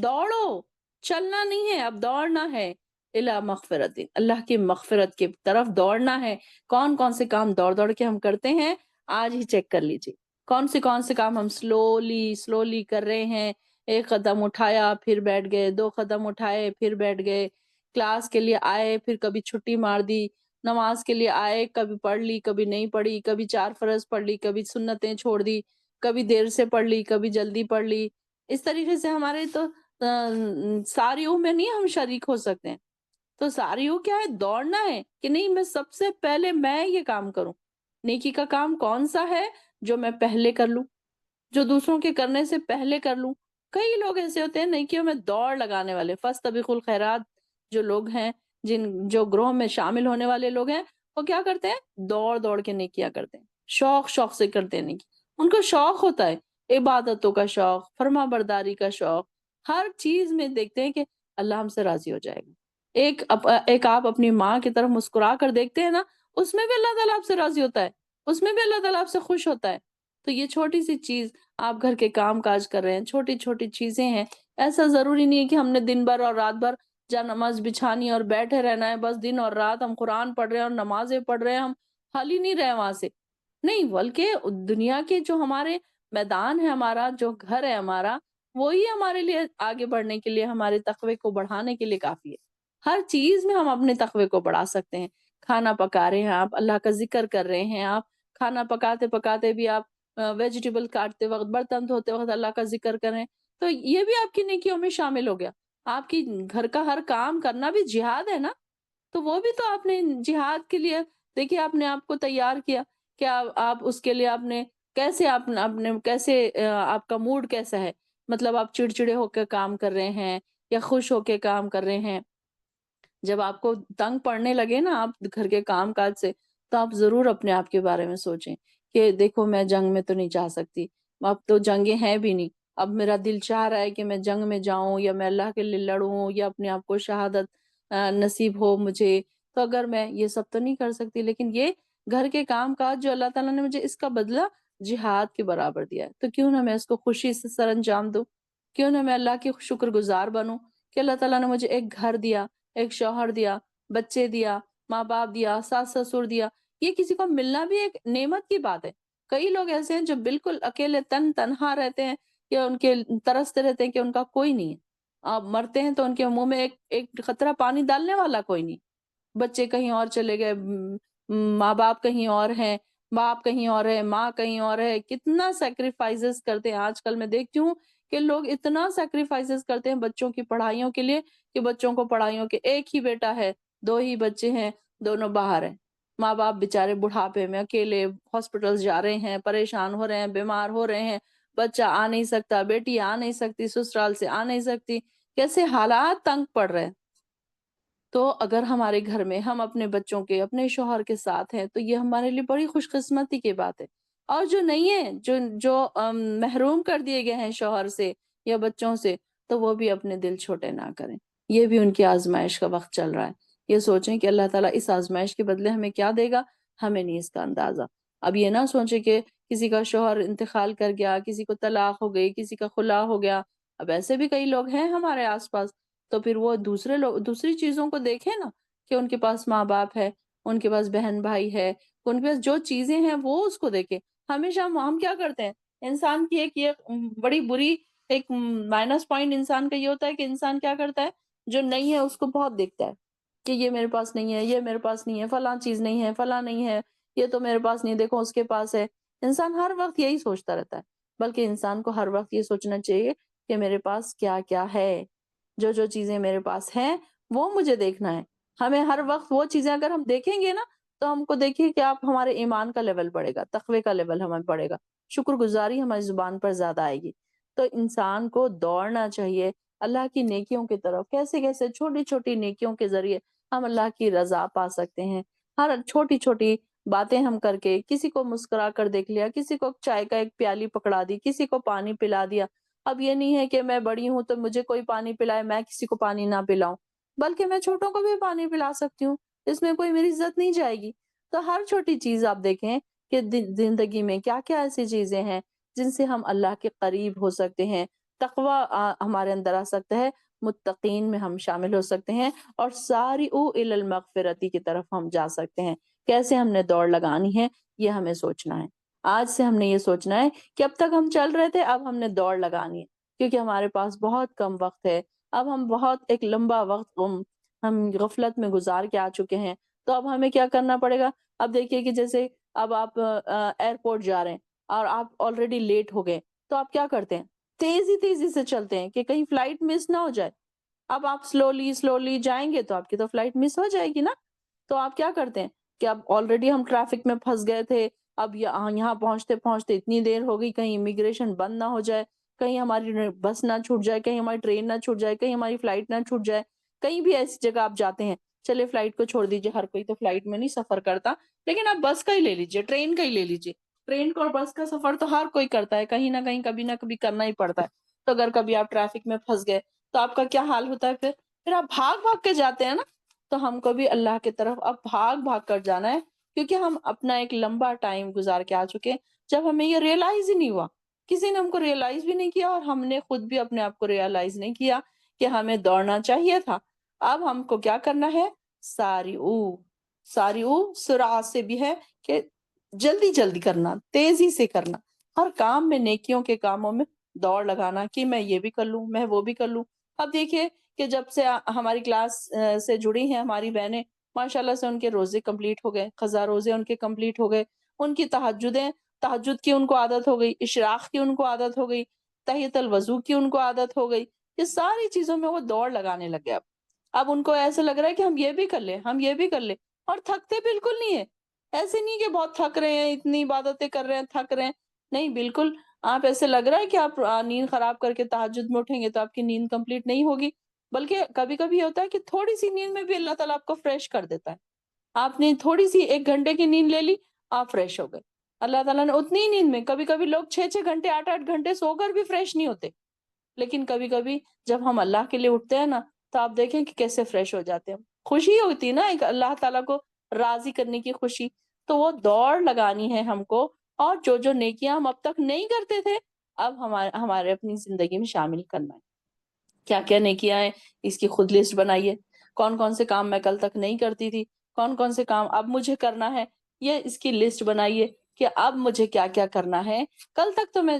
دوڑو، چلنا نہیں ہے، اب دوڑنا ہے. الا مغفرت، اللہ کی مغفرت کی طرف دوڑنا ہے. کون کون سے کام دوڑ کے ہم کرتے ہیں آج ہی چیک کر لیجیے. کون سے کام ہم سلولی کر رہے ہیں. 1 قدم اٹھایا پھر بیٹھ گئے، 2 قدم اٹھائے پھر بیٹھ گئے، کلاس کے لیے آئے پھر کبھی چھٹی مار دی، نماز کے لیے آئے کبھی پڑھ لی کبھی نہیں پڑھی، کبھی 4 فرض پڑھ لی کبھی سنتیں چھوڑ دی، کبھی دیر سے پڑھ لی کبھی جلدی پڑھ لی. اس طریقے سے ہمارے تو ساریوں میں نہیں ہم شریک ہو سکتے ہیں. تو ساریوں کیا ہے؟ دوڑنا ہے کہ نہیں میں سب سے پہلے میں یہ کام کروں. نیکی کا کام کون سا ہے جو میں پہلے کر لوں، جو دوسروں کے کرنے سے پہلے کر لوں. کئی لوگ ایسے ہوتے ہیں نیکیوں میں دوڑ لگانے والے، فاستبقوا الخیرات جو لوگ ہیں، جو گروہ میں شامل ہونے والے لوگ ہیں، وہ کیا کرتے ہیں؟ دوڑ کے نیکیاں کرتے ہیں، شوق سے کرتے ہیں نیکی. ان کو شوق ہوتا ہے، عبادتوں کا شوق، فرما برداری کا شوق. ہر چیز میں دیکھتے ہیں کہ اللہ ہم سے راضی ہو جائے گا. ایک آپ اپنی ماں کی طرف مسکرا کر دیکھتے ہیں نا، اس میں بھی اللہ تعالیٰ آپ سے راضی ہوتا ہے، اس میں بھی اللہ تعالیٰ آپ سے خوش ہوتا ہے. تو یہ چھوٹی سی چیز، آپ گھر کے کام کاج کر رہے ہیں، چھوٹی چھوٹی چیزیں ہیں. ایسا ضروری نہیں ہے کہ ہم نے دن بھر اور رات بھر جا نماز بچھانی اور بیٹھے رہنا ہے. بس دن اور رات ہم قرآن پڑھ رہے ہیں اور نمازیں پڑھ رہے ہیں، ہم حل ہی نہیں رہے وہاں سے. نہیں، بلکہ دنیا کے جو ہمارے میدان ہے، ہمارا جو گھر ہے ہمارا، وہی ہمارے لیے آگے بڑھنے کے لیے، ہمارے تقوی کو بڑھانے کے لیے کافی ہے. ہر چیز میں ہم اپنے تقوی کو بڑھا سکتے ہیں. کھانا پکا رہے ہیں آپ، اللہ کا ذکر کر رہے ہیں آپ، کھانا پکاتے پکاتے بھی آپ ویجیٹیبل کاٹتے وقت، برتن دھوتے وقت اللہ کا ذکر کریں، تو یہ بھی آپ کی نیکیوں میں شامل ہو گیا. آپ کی گھر کا ہر کام کرنا بھی جہاد ہے نا. تو وہ بھی تو آپ نے جہاد کے لیے، دیکھیے آپ نے آپ کو تیار کیا کہ آپ اس کے لیے آپ نے کیسے، آپ کا موڈ کیسا ہے، مطلب آپ چڑچڑے ہو کے کام کر رہے ہیں یا خوش ہو کے کام کر رہے ہیں. جب آپ کو تنگ پڑنے لگے نا آپ گھر کے کام کاج سے، تو آپ ضرور اپنے آپ کے بارے میں سوچیں کہ دیکھو میں جنگ میں تو نہیں جا سکتی، اب تو جنگیں ہیں بھی نہیں. اب میرا دل چاہ رہا ہے کہ میں جنگ میں جاؤں یا میں اللہ کے لیے لڑوں یا اپنے آپ کو شہادت نصیب ہو مجھے، تو اگر میں یہ سب تو نہیں کر سکتی، لیکن یہ گھر کے کام کاج جو اللہ تعالیٰ نے مجھے اس کا بدلہ جہاد کے برابر دیا ہے، تو کیوں نہ میں اس کو خوشی سے سر انجام دوں، کیوں نہ میں اللہ کی شکر گزار بنوں کہ اللہ تعالیٰ نے مجھے ایک گھر دیا، ایک شوہر دیا، بچے دیا، ماں باپ دیا، ساس سسر دیا۔ یہ کسی کو ملنا بھی ایک نعمت کی بات ہے۔ کئی لوگ ایسے ہیں جو بالکل اکیلے تنہا رہتے ہیں، کہ ان کے ترستے رہتے ہیں کہ ان کا کوئی نہیں ہے، آپ مرتے ہیں تو ان کے منہ میں ایک قطرہ پانی ڈالنے والا کوئی نہیں، بچے کہیں اور چلے گئے، ماں باپ کہیں اور ہیں، باپ کہیں اور ہے، ماں کہیں اور ہے، کتنا سیکریفائسز کرتے ہیں۔ آج کل میں دیکھتی ہوں کہ لوگ اتنا سیکریفائسز کرتے ہیں بچوں کی پڑھائیوں کے لیے، کہ بچوں کو پڑھائیوں کے ایک ہی بیٹا ہے، 2 ہی بچے ہیں، دونوں باہر ہیں، ماں باپ بےچارے بڑھاپے میں اکیلے ہاسپٹل جا رہے ہیں، پریشان ہو رہے ہیں، بیمار ہو رہے ہیں، بچہ آ نہیں سکتا، بیٹی آ نہیں سکتی، سسرال سے آ نہیں سکتی، کیسے حالات تنگ پڑ رہے ہیں۔ تو اگر ہمارے گھر میں ہم اپنے بچوں کے، اپنے شوہر کے ساتھ ہیں، تو یہ ہمارے لیے بڑی خوش قسمتی کی بات ہے۔ اور جو نہیں ہے، جو محروم کر دیے گئے ہیں شوہر سے یا بچوں سے، تو وہ بھی اپنے دل چھوٹے نہ کریں، یہ بھی ان کی آزمائش کا وقت چل رہا ہے۔ یہ سوچیں کہ اللہ تعالیٰ اس آزمائش کے بدلے ہمیں کیا دے گا، ہمیں نہیں اس کا اندازہ۔ اب یہ نہ سوچیں کہ کسی کا شوہر انتقال کر گیا، کسی کو طلاق ہو گئی، کسی کا خلا ہو گیا، اب ایسے بھی کئی لوگ ہیں ہمارے آس پاس، تو پھر وہ دوسرے لوگ دوسری چیزوں کو دیکھیں نا، کہ ان کے پاس ماں باپ ہے، ان کے پاس بہن بھائی ہے، ان کے پاس جو چیزیں ہیں وہ اس کو دیکھیں۔ ہمیشہ ہم کیا کرتے ہیں، انسان کی ایک یہ بڑی بری ایک مائنس پوائنٹ انسان کا یہ ہوتا ہے کہ انسان کیا کرتا ہے، جو نہیں ہے اس کو بہت دیکھتا ہے، کہ یہ میرے پاس نہیں ہے، یہ میرے پاس نہیں ہے، فلاں چیز نہیں ہے، فلاں نہیں ہے، یہ تو میرے پاس نہیں، دیکھو اس کے پاس ہے۔ انسان ہر وقت یہی سوچتا رہتا ہے، بلکہ انسان کو ہر وقت یہ سوچنا چاہیے کہ میرے پاس کیا کیا ہے، جو چیزیں میرے پاس ہیں وہ مجھے دیکھنا ہے۔ ہمیں ہر وقت وہ چیزیں اگر ہم دیکھیں گے نا، تو ہم کو دیکھیے کہ آپ ہمارے ایمان کا لیول بڑھے گا، تقوی کا لیول ہمیں بڑھے گا، شکر گزاری ہماری زبان پر زیادہ آئے گی۔ تو انسان کو دوڑنا چاہیے اللہ کی نیکیوں کی طرف، کیسے کیسے چھوٹی چھوٹی نیکیوں کے ذریعے ہم اللہ کی رضا پا سکتے ہیں۔ ہر چھوٹی چھوٹی باتیں ہم کر کے، کسی کو مسکرا کر دیکھ لیا، کسی کو چائے کا ایک پیالی پکڑا دی، کسی کو پانی پلا دیا۔ اب یہ نہیں ہے کہ میں بڑی ہوں تو مجھے کوئی پانی پلائے، میں کسی کو پانی نہ پلاؤں، بلکہ میں چھوٹوں کو بھی پانی پلا سکتی ہوں، اس میں کوئی میری عزت نہیں جائے گی۔ تو ہر چھوٹی چیز آپ دیکھیں کہ زندگی میں کیا کیا ایسی چیزیں ہیں جن سے ہم اللہ کے قریب ہو سکتے ہیں، تقوی ہمارے اندر آ سکتا ہے، متقین میں ہم شامل ہو سکتے ہیں، اور سارعوا الی المغفرتی کی طرف ہم جا سکتے ہیں۔ کیسے ہم نے دوڑ لگانی ہے، یہ ہمیں سوچنا ہے۔ آج سے ہم نے یہ سوچنا ہے کہ اب تک ہم چل رہے تھے، اب ہم نے دوڑ لگانی ہے، کیونکہ ہمارے پاس بہت کم وقت ہے۔ اب ہم بہت ایک لمبا وقت ہم غفلت میں گزار کے آ چکے ہیں، تو اب ہمیں کیا کرنا پڑے گا۔ اب دیکھیے کہ جیسے اب آپ ایئرپورٹ جا رہے ہیں اور آپ آلریڈی لیٹ ہو گئے، تو آپ کیا کرتے ہیں، تیزی سے چلتے ہیں کہ کہیں فلائٹ مس نہ ہو جائے۔ اب آپ سلولی جائیں گے تو آپ کی تو فلائٹ مس ہو جائے گی نا۔ تو آپ کیا کرتے ہیں کہ اب آلریڈی ہم ٹریفک میں پھنس گئے تھے، اب یہاں پہنچتے پہنچتے اتنی دیر ہو گئی، کہیں امیگریشن بند نہ ہو جائے، کہیں ہماری بس نہ چھوٹ جائے، کہیں ہماری ٹرین نہ چھوٹ جائے، کہیں ہماری فلائٹ نہ چھوٹ جائے۔ کہیں بھی ایسی جگہ آپ جاتے ہیں، چلے فلائٹ کو چھوڑ دیجئے، ہر کوئی تو فلائٹ میں نہیں سفر کرتا، لیکن آپ بس کا ہی لے لیجئے، ٹرین کا ہی لے لیجئے۔ ٹرین کا اور بس کا سفر تو ہر کوئی کرتا ہے، کہیں نہ کہیں کبھی نہ کبھی کرنا ہی پڑتا ہے۔ تو اگر کبھی آپ ٹریفک میں پھنس گئے تو آپ کا کیا حال ہوتا ہے، پھر آپ بھاگ کے جاتے ہیں نا۔ تو ہم کو بھی اللہ کی طرف اب بھاگ کر جانا ہے، کیونکہ ہم اپنا ایک لمبا ٹائم گزار کے آ چکے ہیں، جب ہمیں یہ ریئلائز ہی نہیں ہوا، کسی نے ہم کو ریئلائز بھی نہیں کیا، اور ہم نے خود بھی اپنے آپ کو ریئلائز نہیں کیا کہ ہمیں دوڑنا چاہیے تھا۔ اب ہم کو کیا کرنا ہے، ساری سرعت سے بھی ہے کہ جلدی کرنا، تیزی سے کرنا، ہر کام میں، نیکیوں کے کاموں میں دوڑ لگانا، کہ میں یہ بھی کر لوں، میں وہ بھی کر لوں۔ اب دیکھیے کہ جب سے ہماری کلاس سے جڑی ہیں ہماری بہنیں، ماشاءاللہ سے ان کے روزے کمپلیٹ ہو گئے، قضا روزے ان کے کمپلیٹ ہو گئے، ان کی تہجد کی ان کو عادت ہو گئی، اشراق کی ان کو عادت ہو گئی، تحیۃ الوضو کی ان کو عادت ہو گئی، یہ ساری چیزوں میں وہ دوڑ لگانے لگے۔ اب ان کو ایسا لگ رہا ہے کہ ہم یہ بھی کر لیں، ہم یہ بھی کر لیں، اور تھکتے بالکل نہیں ہے۔ ایسے نہیں کہ بہت تھک رہے ہیں، اتنی عبادتیں کر رہے ہیں تھک رہے ہیں، نہیں، بالکل آپ ایسے لگ رہا ہے کہ آپ نیند خراب کر کے تہجد میں اٹھیں گے تو آپ کی نیند کمپلیٹ نہیں ہوگی، بلکہ کبھی کبھی یہ ہوتا ہے کہ تھوڑی سی نیند میں بھی اللہ تعالیٰ آپ کو فریش کر دیتا ہے۔ آپ نے تھوڑی سی 1 گھنٹے کی نیند لے لی، آپ فریش ہو گئے۔ اللہ تعالیٰ نے اتنی ہی نیند میں، کبھی کبھی لوگ 6 گھنٹے 8 گھنٹے سو کر بھی فریش نہیں ہوتے، لیکن کبھی کبھی جب ہم اللہ کے لیے اٹھتے ہیں نا تو آپ دیکھیں کہ کیسے فریش ہو جاتے ہیں. خوشی ہوتی ہے نا ایک اللہ تعالیٰ کو راضی کرنے کی خوشی. تو وہ دوڑ لگانی ہے ہم کو، اور جو جو نیکیاں ہم اب تک نہیں کرتے تھے اب ہمارے اپنی زندگی میں شامل کرنا ہے. کیا کیا نیکیاں ہیں اس کی خود لسٹ بنائیے. کون کون سے کام میں کل تک نہیں کرتی تھی، کون کون سے کام اب مجھے کرنا ہے، یہ اس کی لسٹ بنائیے کہ اب مجھے کیا کیا کرنا ہے. کل تک تو میں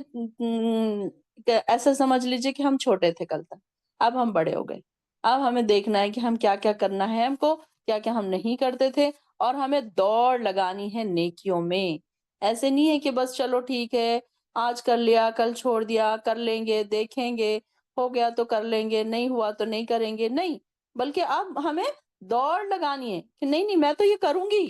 ایسا سمجھ لیجیے کہ ہم چھوٹے تھے کل تک، اب ہم بڑے ہو گئے. اب ہمیں دیکھنا ہے کہ ہم کیا کیا کرنا ہے، ہم کو کیا کیا ہم نہیں کرتے تھے، اور ہمیں دوڑ لگانی ہے نیکیوں میں. ایسے نہیں ہے کہ بس چلو ٹھیک ہے آج کر لیا کل چھوڑ دیا، کر لیں گے دیکھیں گے، ہو گیا تو کر لیں گے، نہیں ہوا تو نہیں کریں گے. نہیں، بلکہ اب ہمیں دوڑ لگانی ہے کہ نہیں نہیں میں تو یہ کروں گی،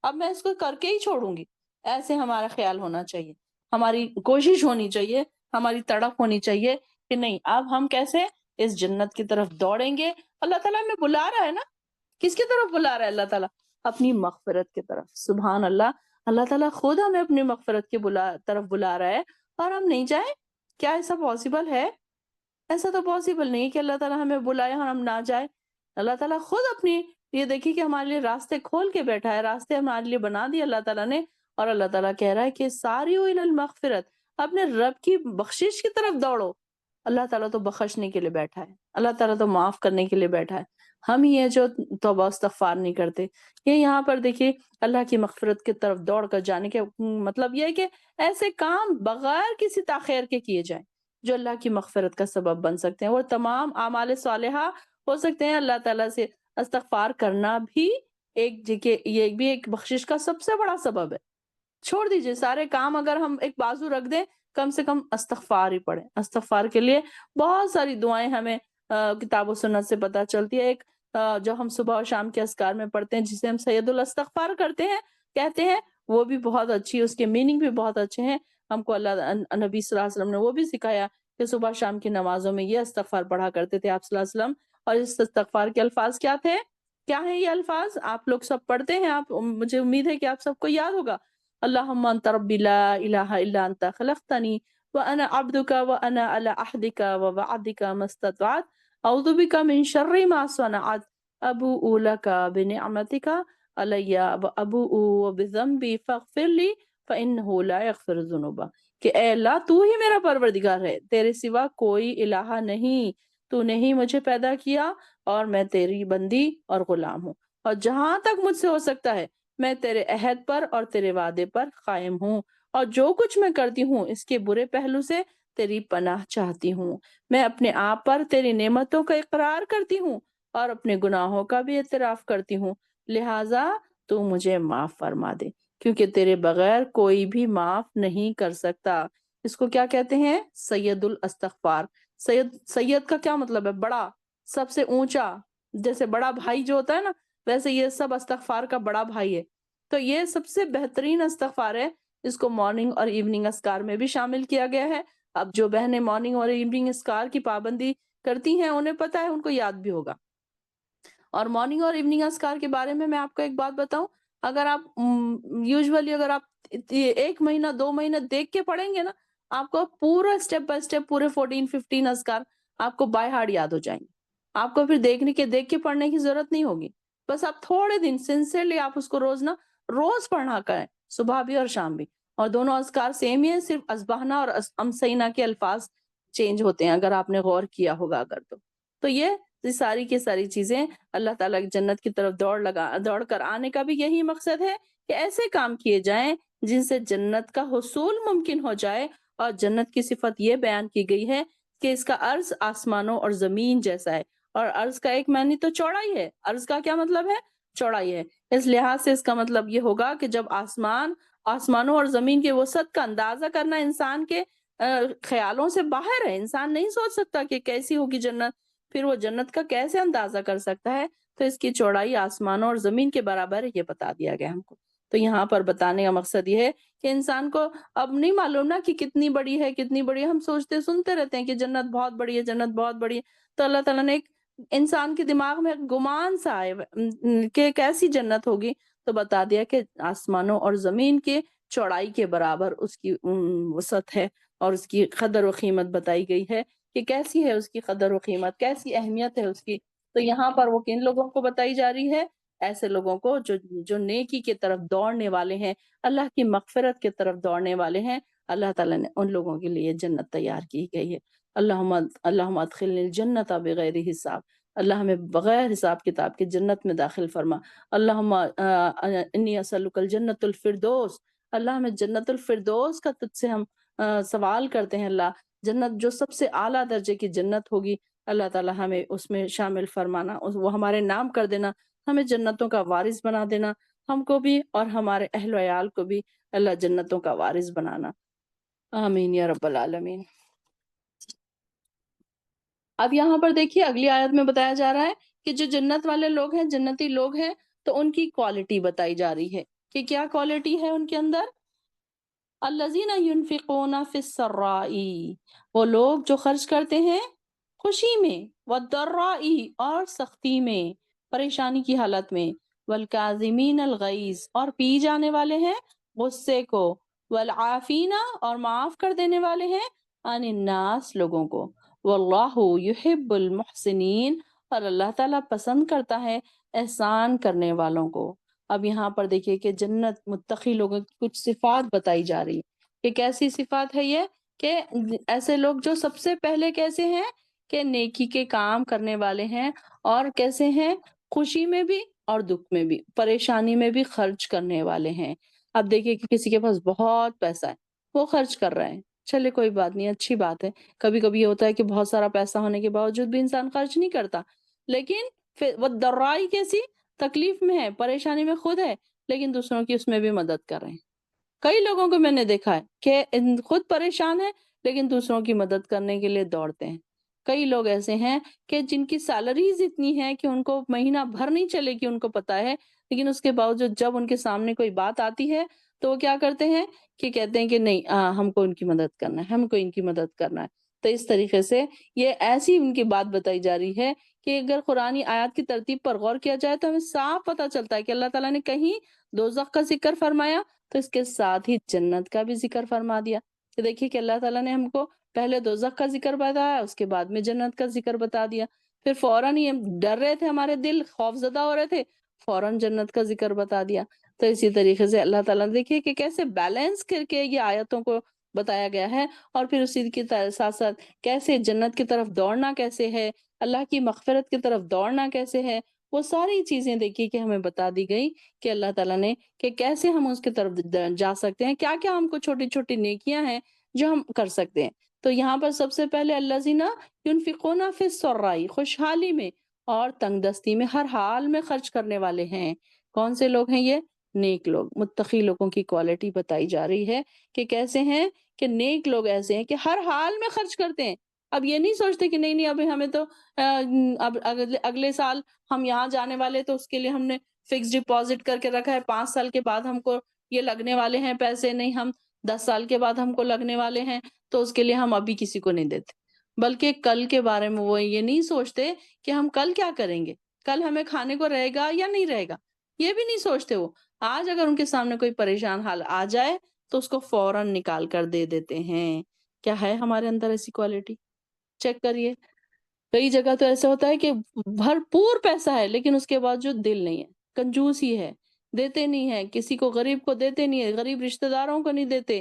اب میں اس کو کر کے ہی چھوڑوں گی. ایسے ہمارا خیال ہونا چاہیے، ہماری کوشش ہونی چاہیے، ہماری تڑپ ہونی چاہیے کہ نہیں اب ہم کیسے اس جنت کی طرف دوڑیں گے. اللہ تعالیٰ ہمیں بلا رہا ہے نا، کس کی طرف بلا رہا ہے اللہ تعالیٰ؟ اپنی مغفرت کی طرف. سبحان اللہ، اللہ تعالیٰ خود ہمیں اپنی مغفرت کی طرف بلا رہا ہے اور ہم نہیں جائیں. کیا ایسا پاسبل ہے؟ ایسا تو پاسبل نہیں کہ اللہ تعالیٰ ہمیں بلائے اور ہم نہ جائیں. اللہ تعالیٰ خود اپنی یہ دیکھیے کہ ہمارے لیے راستے کھول کے بیٹھا ہے، راستے ہمارے لیے بنا دیے اللہ تعالیٰ نے. اور اللہ تعالیٰ کہہ رہا ہے کہ ساری المغفرت، اپنے رب کی بخشش کی طرف دوڑو. اللہ تعالیٰ تو بخشنے کے لیے بیٹھا ہے، اللہ تعالیٰ تو معاف کرنے کے لیے بیٹھا ہے. ہم ہی ہیں جو توبہ استغفار نہیں کرتے. یہ یہاں پر دیکھیے اللہ کی مغفرت کی طرف دوڑ کر جانے کے مطلب یہ ہے کہ ایسے کام بغیر کسی تاخیر کے کیے جائیں جو اللہ کی مغفرت کا سبب بن سکتے ہیں. اور تمام اعمال صالحہ ہو سکتے ہیں. اللہ تعالیٰ سے استغفار کرنا بھی یہ بھی ایک بخشش کا سب سے بڑا سبب ہے. چھوڑ دیجئے سارے کام، اگر ہم ایک بازو رکھ دیں، کم سے کم استغفار ہی پڑھیں. استغفار کے لیے بہت ساری دعائیں ہمیں کتاب و سنت سے پتہ چلتی ہے. ایک جو ہم صبح اور شام کے اذکار میں پڑھتے ہیں جسے ہم سید الاستغفار کہتے ہیں، وہ بھی بہت اچھی، اس کے میننگ بھی بہت اچھے ہیں. ہم کو اللہ نبی صلی اللہ علیہ وسلم نے وہ بھی سکھایا کہ صبح شام کی نمازوں میں یہ استغفار پڑھا کرتے تھے آپ صلی اللہ علیہ وسلم. اور اس استغفار کے الفاظ کیا تھے؟ کیا ہیں یہ الفاظ؟ آپ لوگ سب پڑھتے ہیں، مجھے امید ہے کہ آپ سب کو یاد ہوگا. اللہم انت ربی لا الہ الا انت خلقتنی وانا عبدک وانا علی عہدک ووعدک ما استطعت اعوذ بک من شر ما صنعت ابوء لک بنعمتک علی وابوء بذنبی فاغفر لی فانہ لا یغفر الذنوب. کہ اے اللہ تو ہی میرا پروردگار ہے، تیرے سوا کوئی الہ نہیں، تو نے ہی مجھے پیدا کیا اور میں تیری بندی اور غلام ہوں، اور جہاں تک مجھ سے ہو سکتا ہے میں تیرے عہد پر اور تیرے وعدے پر قائم ہوں، اور جو کچھ میں کرتی ہوں اس کے برے پہلو سے تیری پناہ چاہتی ہوں. میں اپنے آپ پر تیری نعمتوں کا اقرار کرتی ہوں اور اپنے گناہوں کا بھی اعتراف کرتی ہوں، لہٰذا تو مجھے معاف فرما دے، کیونکہ تیرے بغیر کوئی بھی معاف نہیں کر سکتا. اس کو کیا کہتے ہیں؟ سید الاستغفار. سید کا کیا مطلب ہے؟ بڑا، سب سے اونچا. جیسے بڑا بھائی جو ہوتا ہے نا، ویسے یہ سب استغفار کا بڑا بھائی ہے. تو یہ سب سے بہترین استغفار ہے. اس کو مارننگ اور ایوننگ اذکار میں بھی شامل کیا گیا ہے. اب جو بہنیں مارننگ اور ایوننگ اذکار کی پابندی کرتی ہیں انہیں پتہ ہے، ان کو یاد بھی ہوگا. اور مارننگ اور ایوننگ اذکار کے بارے میں آپ کو ایک بات بتاؤں، اگر آپ یوزولی اگر آپ 1 مہینہ 2 مہینہ دیکھ کے پڑھیں گے نا، آپ کو پورا اسٹیپ بائی اسٹیپ پورے 14-15 اذکار آپ کو بائی ہارٹ یاد ہو جائیں گے. آپ کو پھر دیکھ کے پڑھنے کی ضرورت نہیں ہوگی. بس آپ تھوڑے دن سنسیئرلی آپ اس کو روز پڑھنا کریں، صبح بھی اور شام بھی. اور دونوں اذکار سیم ہی ہیں، صرف اصبحنا اور امسینا کے الفاظ چینج ہوتے ہیں، اگر آپ نے غور کیا ہوگا اگر تو یہ ساری کی ساری چیزیں اللہ تعالیٰ کی جنت کی طرف دوڑ کر آنے کا بھی یہی مقصد ہے کہ ایسے کام کیے جائیں جن سے جنت کا حصول ممکن ہو جائے. اور جنت کی صفت یہ بیان کی گئی ہے کہ اس کا عرض آسمانوں اور زمین جیسا ہے. اور عرض کا ایک معنی تو چوڑائی ہے. عرض کا کیا مطلب ہے؟ چوڑائی ہے. اس لحاظ سے اس کا مطلب یہ ہوگا کہ جب آسمانوں اور زمین کے وسعت کا اندازہ کرنا انسان کے خیالوں سے باہر ہے. انسان نہیں سوچ سکتا کہ کیسی ہوگی جنت، پھر وہ جنت کا کیسے اندازہ کر سکتا ہے؟ تو اس کی چوڑائی آسمانوں اور زمین کے برابر ہے، یہ بتا دیا گیا ہم کو. تو یہاں پر بتانے کا مقصد یہ ہے کہ انسان کو اب نہیں معلوم نا کہ کتنی بڑی ہے کتنی بڑی ہے. ہم سنتے رہتے ہیں کہ جنت بہت بڑی ہے، جنت بہت بڑی ہے. تو اللہ تعالیٰ نے ایک انسان کے دماغ میں گمان سا آئے کہ کیسی جنت ہوگی، تو بتا دیا کہ آسمانوں اور زمین کے چوڑائی کے برابر اس کی وسعت ہے، اور اس کی قدر و قیمت بتائی گئی ہے کہ کیسی ہے اس کی قدر و قیمت، کیسی اہمیت ہے اس کی۔ تو یہاں پر وہ کن لوگوں کو بتائی جا رہی ہے؟ ایسے لوگوں کو جو نیکی کی طرف دوڑنے والے ہیں، اللہ کی مغفرت کی طرف دوڑنے والے ہیں۔ اللہ تعالیٰ نے ان لوگوں کے لیے جنت تیار کی گئی ہے۔ اللہم ادخلنی الجنت بغیر حساب، اللہ ہمیں بغیر حساب کتاب کے جنت میں داخل فرما۔ اللہم انی اسألک الجنت الفردوس، اللہ ہمیں جنت الفردوس کا تجھ سے ہم سوال کرتے ہیں۔ اللہ جنت جو سب سے اعلیٰ درجے کی جنت ہوگی، اللہ تعالیٰ ہمیں اس میں شامل فرمانا، وہ ہمارے نام کر دینا، ہمیں جنتوں کا وارث بنا دینا، ہم کو بھی اور ہمارے اہل و عیال کو بھی اللہ جنتوں کا وارث بنانا، آمین یا رب العالمین۔ اب یہاں پر دیکھیے اگلی آیت میں بتایا جا رہا ہے کہ جو جنت والے لوگ ہیں، جنتی لوگ ہیں، تو ان کی کوالٹی بتائی جا رہی ہے کہ کیا کوالٹی ہے ان کے اندر۔ الذین ینفقون فی السراء، وہ لوگ جو خرچ کرتے ہیں خوشی میں، والضراء اور سختی میں، پریشانی کی حالت میں، والکاظمین الغیظ اور پی جانے والے ہیں غصے کو، والعافین اور معاف کر دینے والے ہیں عن الناس لوگوں کو، واللہ یحب المحسنین اور اللہ تعالیٰ پسند کرتا ہے احسان کرنے والوں کو۔ اب یہاں پر دیکھیے کہ جنت متقی لوگوں کی کچھ صفات بتائی جا رہی ہے کہ کیسی صفات ہے یہ، کہ ایسے لوگ جو سب سے پہلے کیسے ہیں کہ نیکی کے کام کرنے والے ہیں، اور کیسے ہیں خوشی میں بھی اور دکھ میں بھی، پریشانی میں بھی خرچ کرنے والے ہیں۔ اب دیکھیے کہ کسی کے پاس بہت پیسہ ہے، وہ خرچ کر رہے ہیں، چلے کوئی بات نہیں، اچھی بات ہے۔ کبھی کبھی یہ ہوتا ہے کہ بہت سارا پیسہ ہونے کے باوجود بھی انسان خرچ نہیں کرتا، لیکن وہ درائی کیسی تکلیف میں ہے، پریشانی میں خود ہے، لیکن دوسروں کی اس میں بھی مدد کر رہے ہیں۔ کئی لوگوں کو میں نے دیکھا ہے کہ خود پریشان ہے لیکن دوسروں کی مدد کرنے کے لیے دوڑتے ہیں۔ کئی لوگ ایسے ہیں کہ جن کی سیلریز اتنی ہے کہ ان کو مہینہ بھر نہیں چلے گی، ان کو پتا ہے، لیکن اس کے باوجود جب ان کے سامنے کوئی بات آتی ہے تو وہ کیا کرتے ہیں کہ کہتے ہیں کہ نہیں، ہم کو ان کی مدد کرنا ہے، ہم کو ان کی مدد کرنا ہے۔ تو اس طریقے سے یہ ایسی ان کی بات بتائی جا رہی ہے کہ اگر قرآنی آیات کی ترتیب پر غور کیا جائے تو ہمیں صاف پتہ چلتا ہے کہ اللہ تعالیٰ نے کہیں دوزخ کا ذکر فرمایا تو اس کے ساتھ ہی جنت کا بھی ذکر فرما دیا۔ تو دیکھیے کہ اللہ تعالیٰ نے ہم کو پہلے دوزخ کا ذکر بتایا، اس کے بعد میں جنت کا ذکر بتا دیا، پھر فوراً یہ ڈر رہے تھے، ہمارے دل خوف زدہ ہو رہے تھے، فوراً جنت کا ذکر بتا دیا۔ تو اسی طریقے سے اللہ تعالیٰ نے دیکھیے کہ کیسے بیلنس کر کے یہ آیتوں کو بتایا گیا ہے، اور پھر اسی کے ساتھ ساتھ کیسے جنت کی طرف دوڑنا کیسے ہے، اللہ کی مغفرت کی طرف دوڑنا کیسے ہے، وہ ساری چیزیں دیکھیے کہ ہمیں بتا دی گئی کہ اللہ تعالیٰ نے کہ کیسے ہم اس کی طرف جا سکتے ہیں، کیا کیا ہم کو چھوٹی چھوٹی نیکیاں ہیں جو ہم کر سکتے ہیں۔ تو یہاں پر سب سے پہلے الذین ینفقون فی السراء، خوشحالی میں اور تنگ دستی میں، ہر حال میں خرچ کرنے والے ہیں۔ کون سے لوگ ہیں یہ؟ نیک لوگ، متقی لوگوں کی کوالٹی بتائی جا رہی ہے کہ کیسے ہیں کہ نیک لوگ ایسے ہیں کہ ہر حال میں خرچ کرتے ہیں۔ اب یہ نہیں سوچتے کہ نہیں نہیں ابھی ہمیں تو اب اگلے سال ہم یہاں جانے والے، تو اس کے لیے ہم نے فکس ڈپازٹ کر کے رکھا ہے، 5 سال کے بعد ہم کو یہ لگنے والے ہیں پیسے، نہیں ہم 10 سال کے بعد ہم کو لگنے والے ہیں، تو اس کے لیے ہم ابھی کسی کو نہیں دیتے۔ بلکہ کل کے بارے میں وہ یہ نہیں سوچتے کہ ہم کل کیا کریں گے، کل ہمیں کھانے کو رہے گا یا نہیں رہے گا، یہ بھی نہیں سوچتے وہ۔ آج اگر ان کے سامنے کوئی پریشان حال آ جائے تو اس کو فوراً نکال کر دے دیتے ہیں۔ کیا ہے ہمارے اندر ایسی کوالٹی؟ چیک کریے۔ کئی جگہ تو ایسا ہوتا ہے کہ بھرپور پیسہ ہے لیکن اس کے باوجود دل نہیں ہے، کنجوس ہی ہے، دیتے نہیں ہے، کسی کو غریب کو دیتے نہیں ہے، غریب رشتہ داروں کو نہیں دیتے۔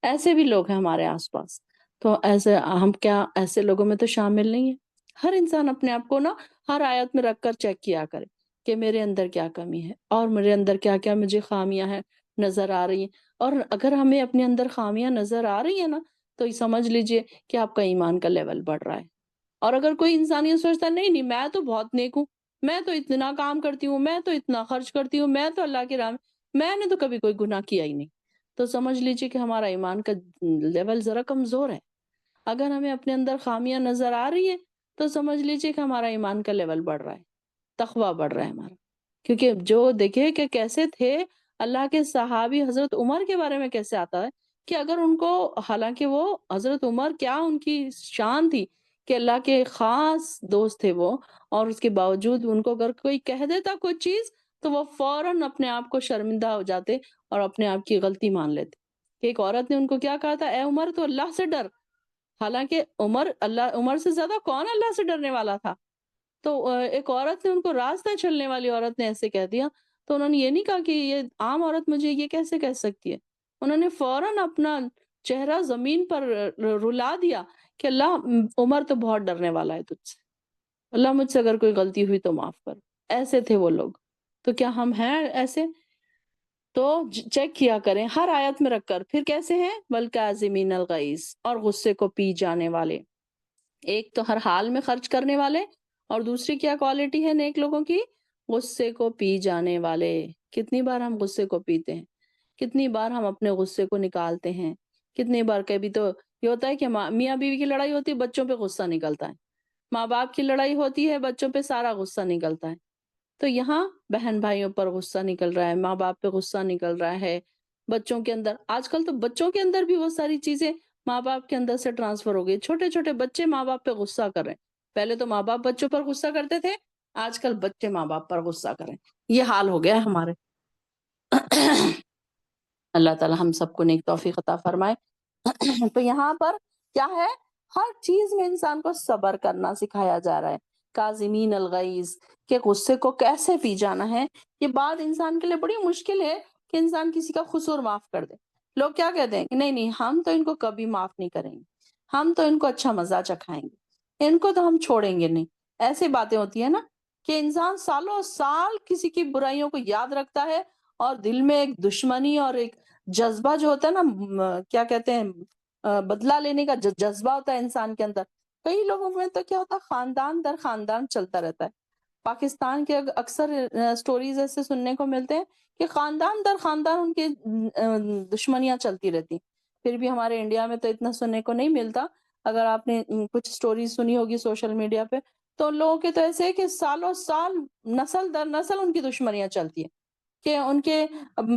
ایسے بھی لوگ ہیں ہمارے آس پاس۔ تو ایسے ہم کیا ایسے لوگوں میں تو شامل نہیں ہیں؟ ہر انسان اپنے آپ کو نا ہر آیت میں رکھ کر چیک کیا کرے کہ میرے اندر کیا کمی ہے اور میرے اندر کیا کیا مجھے خامیاں ہیں نظر آ رہی ہیں۔ اور اگر ہمیں اپنے اندر خامیاں نظر آ رہی ہیں نا تو یہ سمجھ لیجئے کہ آپ کا ایمان کا لیول بڑھ رہا ہے۔ اور اگر کوئی انسان یہ سوچتا ہے نہیں نہیں میں تو بہت نیک ہوں، میں تو اتنا کام کرتی ہوں، میں تو اتنا خرچ کرتی ہوں، میں تو اللہ کی راہ میں نے تو کبھی کوئی گناہ کیا ہی نہیں، تو سمجھ لیجئے کہ ہمارا ایمان کا لیول ذرا کمزور ہے۔ اگر ہمیں اپنے اندر خامیاں نظر آ رہی ہیں تو سمجھ لیجئے کہ ہمارا ایمان کا لیول بڑھ رہا ہے، تقویٰ بڑھ رہا ہے ہمارا۔ کیونکہ جو دیکھے کہ کیسے تھے اللہ کے صحابی، حضرت عمر کے بارے میں کیسے آتا ہے کہ اگر ان کو، حالانکہ وہ حضرت عمر کیا ان کی شان تھی کہ اللہ کے خاص دوست تھے وہ، اور اس کے باوجود ان کو اگر کوئی کہہ دیتا کوئی چیز تو وہ فوراً اپنے آپ کو شرمندہ ہو جاتے اور اپنے آپ کی غلطی مان لیتے کہ ایک عورت نے ان کو کیا کہا تھا، اے عمر تو اللہ سے ڈر، حالانکہ عمر سے زیادہ کون اللہ سے ڈرنے والا تھا؟ تو ایک عورت نے ان کو راستہ چلنے والی عورت نے ایسے کہہ دیا، تو انہوں نے یہ نہیں کہا کہ یہ عام عورت مجھے یہ کیسے کہہ سکتی ہے، انہوں نے فوراً اپنا چہرہ زمین پر رلا دیا کہ اللہ عمر تو بہت ڈرنے والا ہے تجھ سے، اللہ مجھ سے اگر کوئی غلطی ہوئی تو معاف کر۔ ایسے تھے وہ لوگ۔ تو کیا ہم ہیں ایسے؟ تو چیک کیا کریں ہر آیت میں رکھ کر، پھر کیسے ہیں؟ والکاظمین الغیظ، اور غصے کو پی جانے والے۔ ایک تو ہر حال میں خرچ کرنے والے، اور دوسری کیا کوالٹی ہے نیک لوگوں کی؟ غصے کو پی جانے والے۔ کتنی بار ہم غصے کو پیتے ہیں، کتنی بار ہم اپنے غصے کو نکالتے ہیں، کتنی بار کبھی تو یہ ہوتا ہے کہ میاں بیوی کی لڑائی ہوتی ہے، بچوں پہ غصہ نکلتا ہے، ماں باپ کی لڑائی ہوتی ہے، بچوں پہ سارا غصہ نکلتا ہے۔ تو یہاں بہن بھائیوں پر غصہ نکل رہا ہے، ماں باپ پہ غصہ نکل رہا ہے، بچوں کے اندر آج کل تو بچوں کے اندر بھی وہ ساری چیزیں ماں باپ کے اندر سے ٹرانسفر ہو گئی، چھوٹے چھوٹے بچے ماں باپ پہ غصہ کر رہے ہیں۔ پہلے تو ماں باپ بچوں پر غصہ کرتے تھے، آج کل بچے ماں باپ پر غصہ کریں، یہ حال ہو گیا ہے ہمارے۔ اللہ تعالی ہم سب کو نیک توفیق عطا فرمائے۔ تو یہاں پر کیا ہے؟ ہر چیز میں انسان کو صبر کرنا سکھایا جا رہا ہے۔ کاظمین الغیظ، کہ غصے کو کیسے پی جانا ہے۔ یہ بات انسان کے لیے بڑی مشکل ہے کہ انسان کسی کا قصور معاف کر دے۔ لوگ کیا کہتے ہیں کہ نہیں نہیں ہم تو ان کو کبھی معاف نہیں کریں گے، ہم تو ان کو اچھا مزہ چکھائیں گے، ان کو تو ہم چھوڑیں گے نہیں۔ ایسی باتیں ہوتی ہیں نا کہ انسان سالوں سال کسی کی برائیوں کو یاد رکھتا ہے، اور دل میں ایک دشمنی اور ایک جذبہ جو ہوتا ہے نا، کیا کہتے ہیں، بدلہ لینے کا جذبہ ہوتا ہے انسان کے اندر۔ کئی لوگوں میں تو کیا ہوتا ہے، خاندان در خاندان چلتا رہتا ہے۔ پاکستان کے اکثر سٹوریز ایسے سننے کو ملتے ہیں کہ خاندان در خاندان ان کے دشمنیاں چلتی رہتی۔ پھر بھی ہمارے انڈیا میں تو اتنا سننے کو نہیں ملتا۔ اگر آپ نے کچھ سٹوریز سنی ہوگی سوشل میڈیا پہ، تو ان لوگوں کے تو ایسے ہے کہ سالوں سال نسل در نسل ان کی دشمنیاں چلتی ہیں، کہ ان کے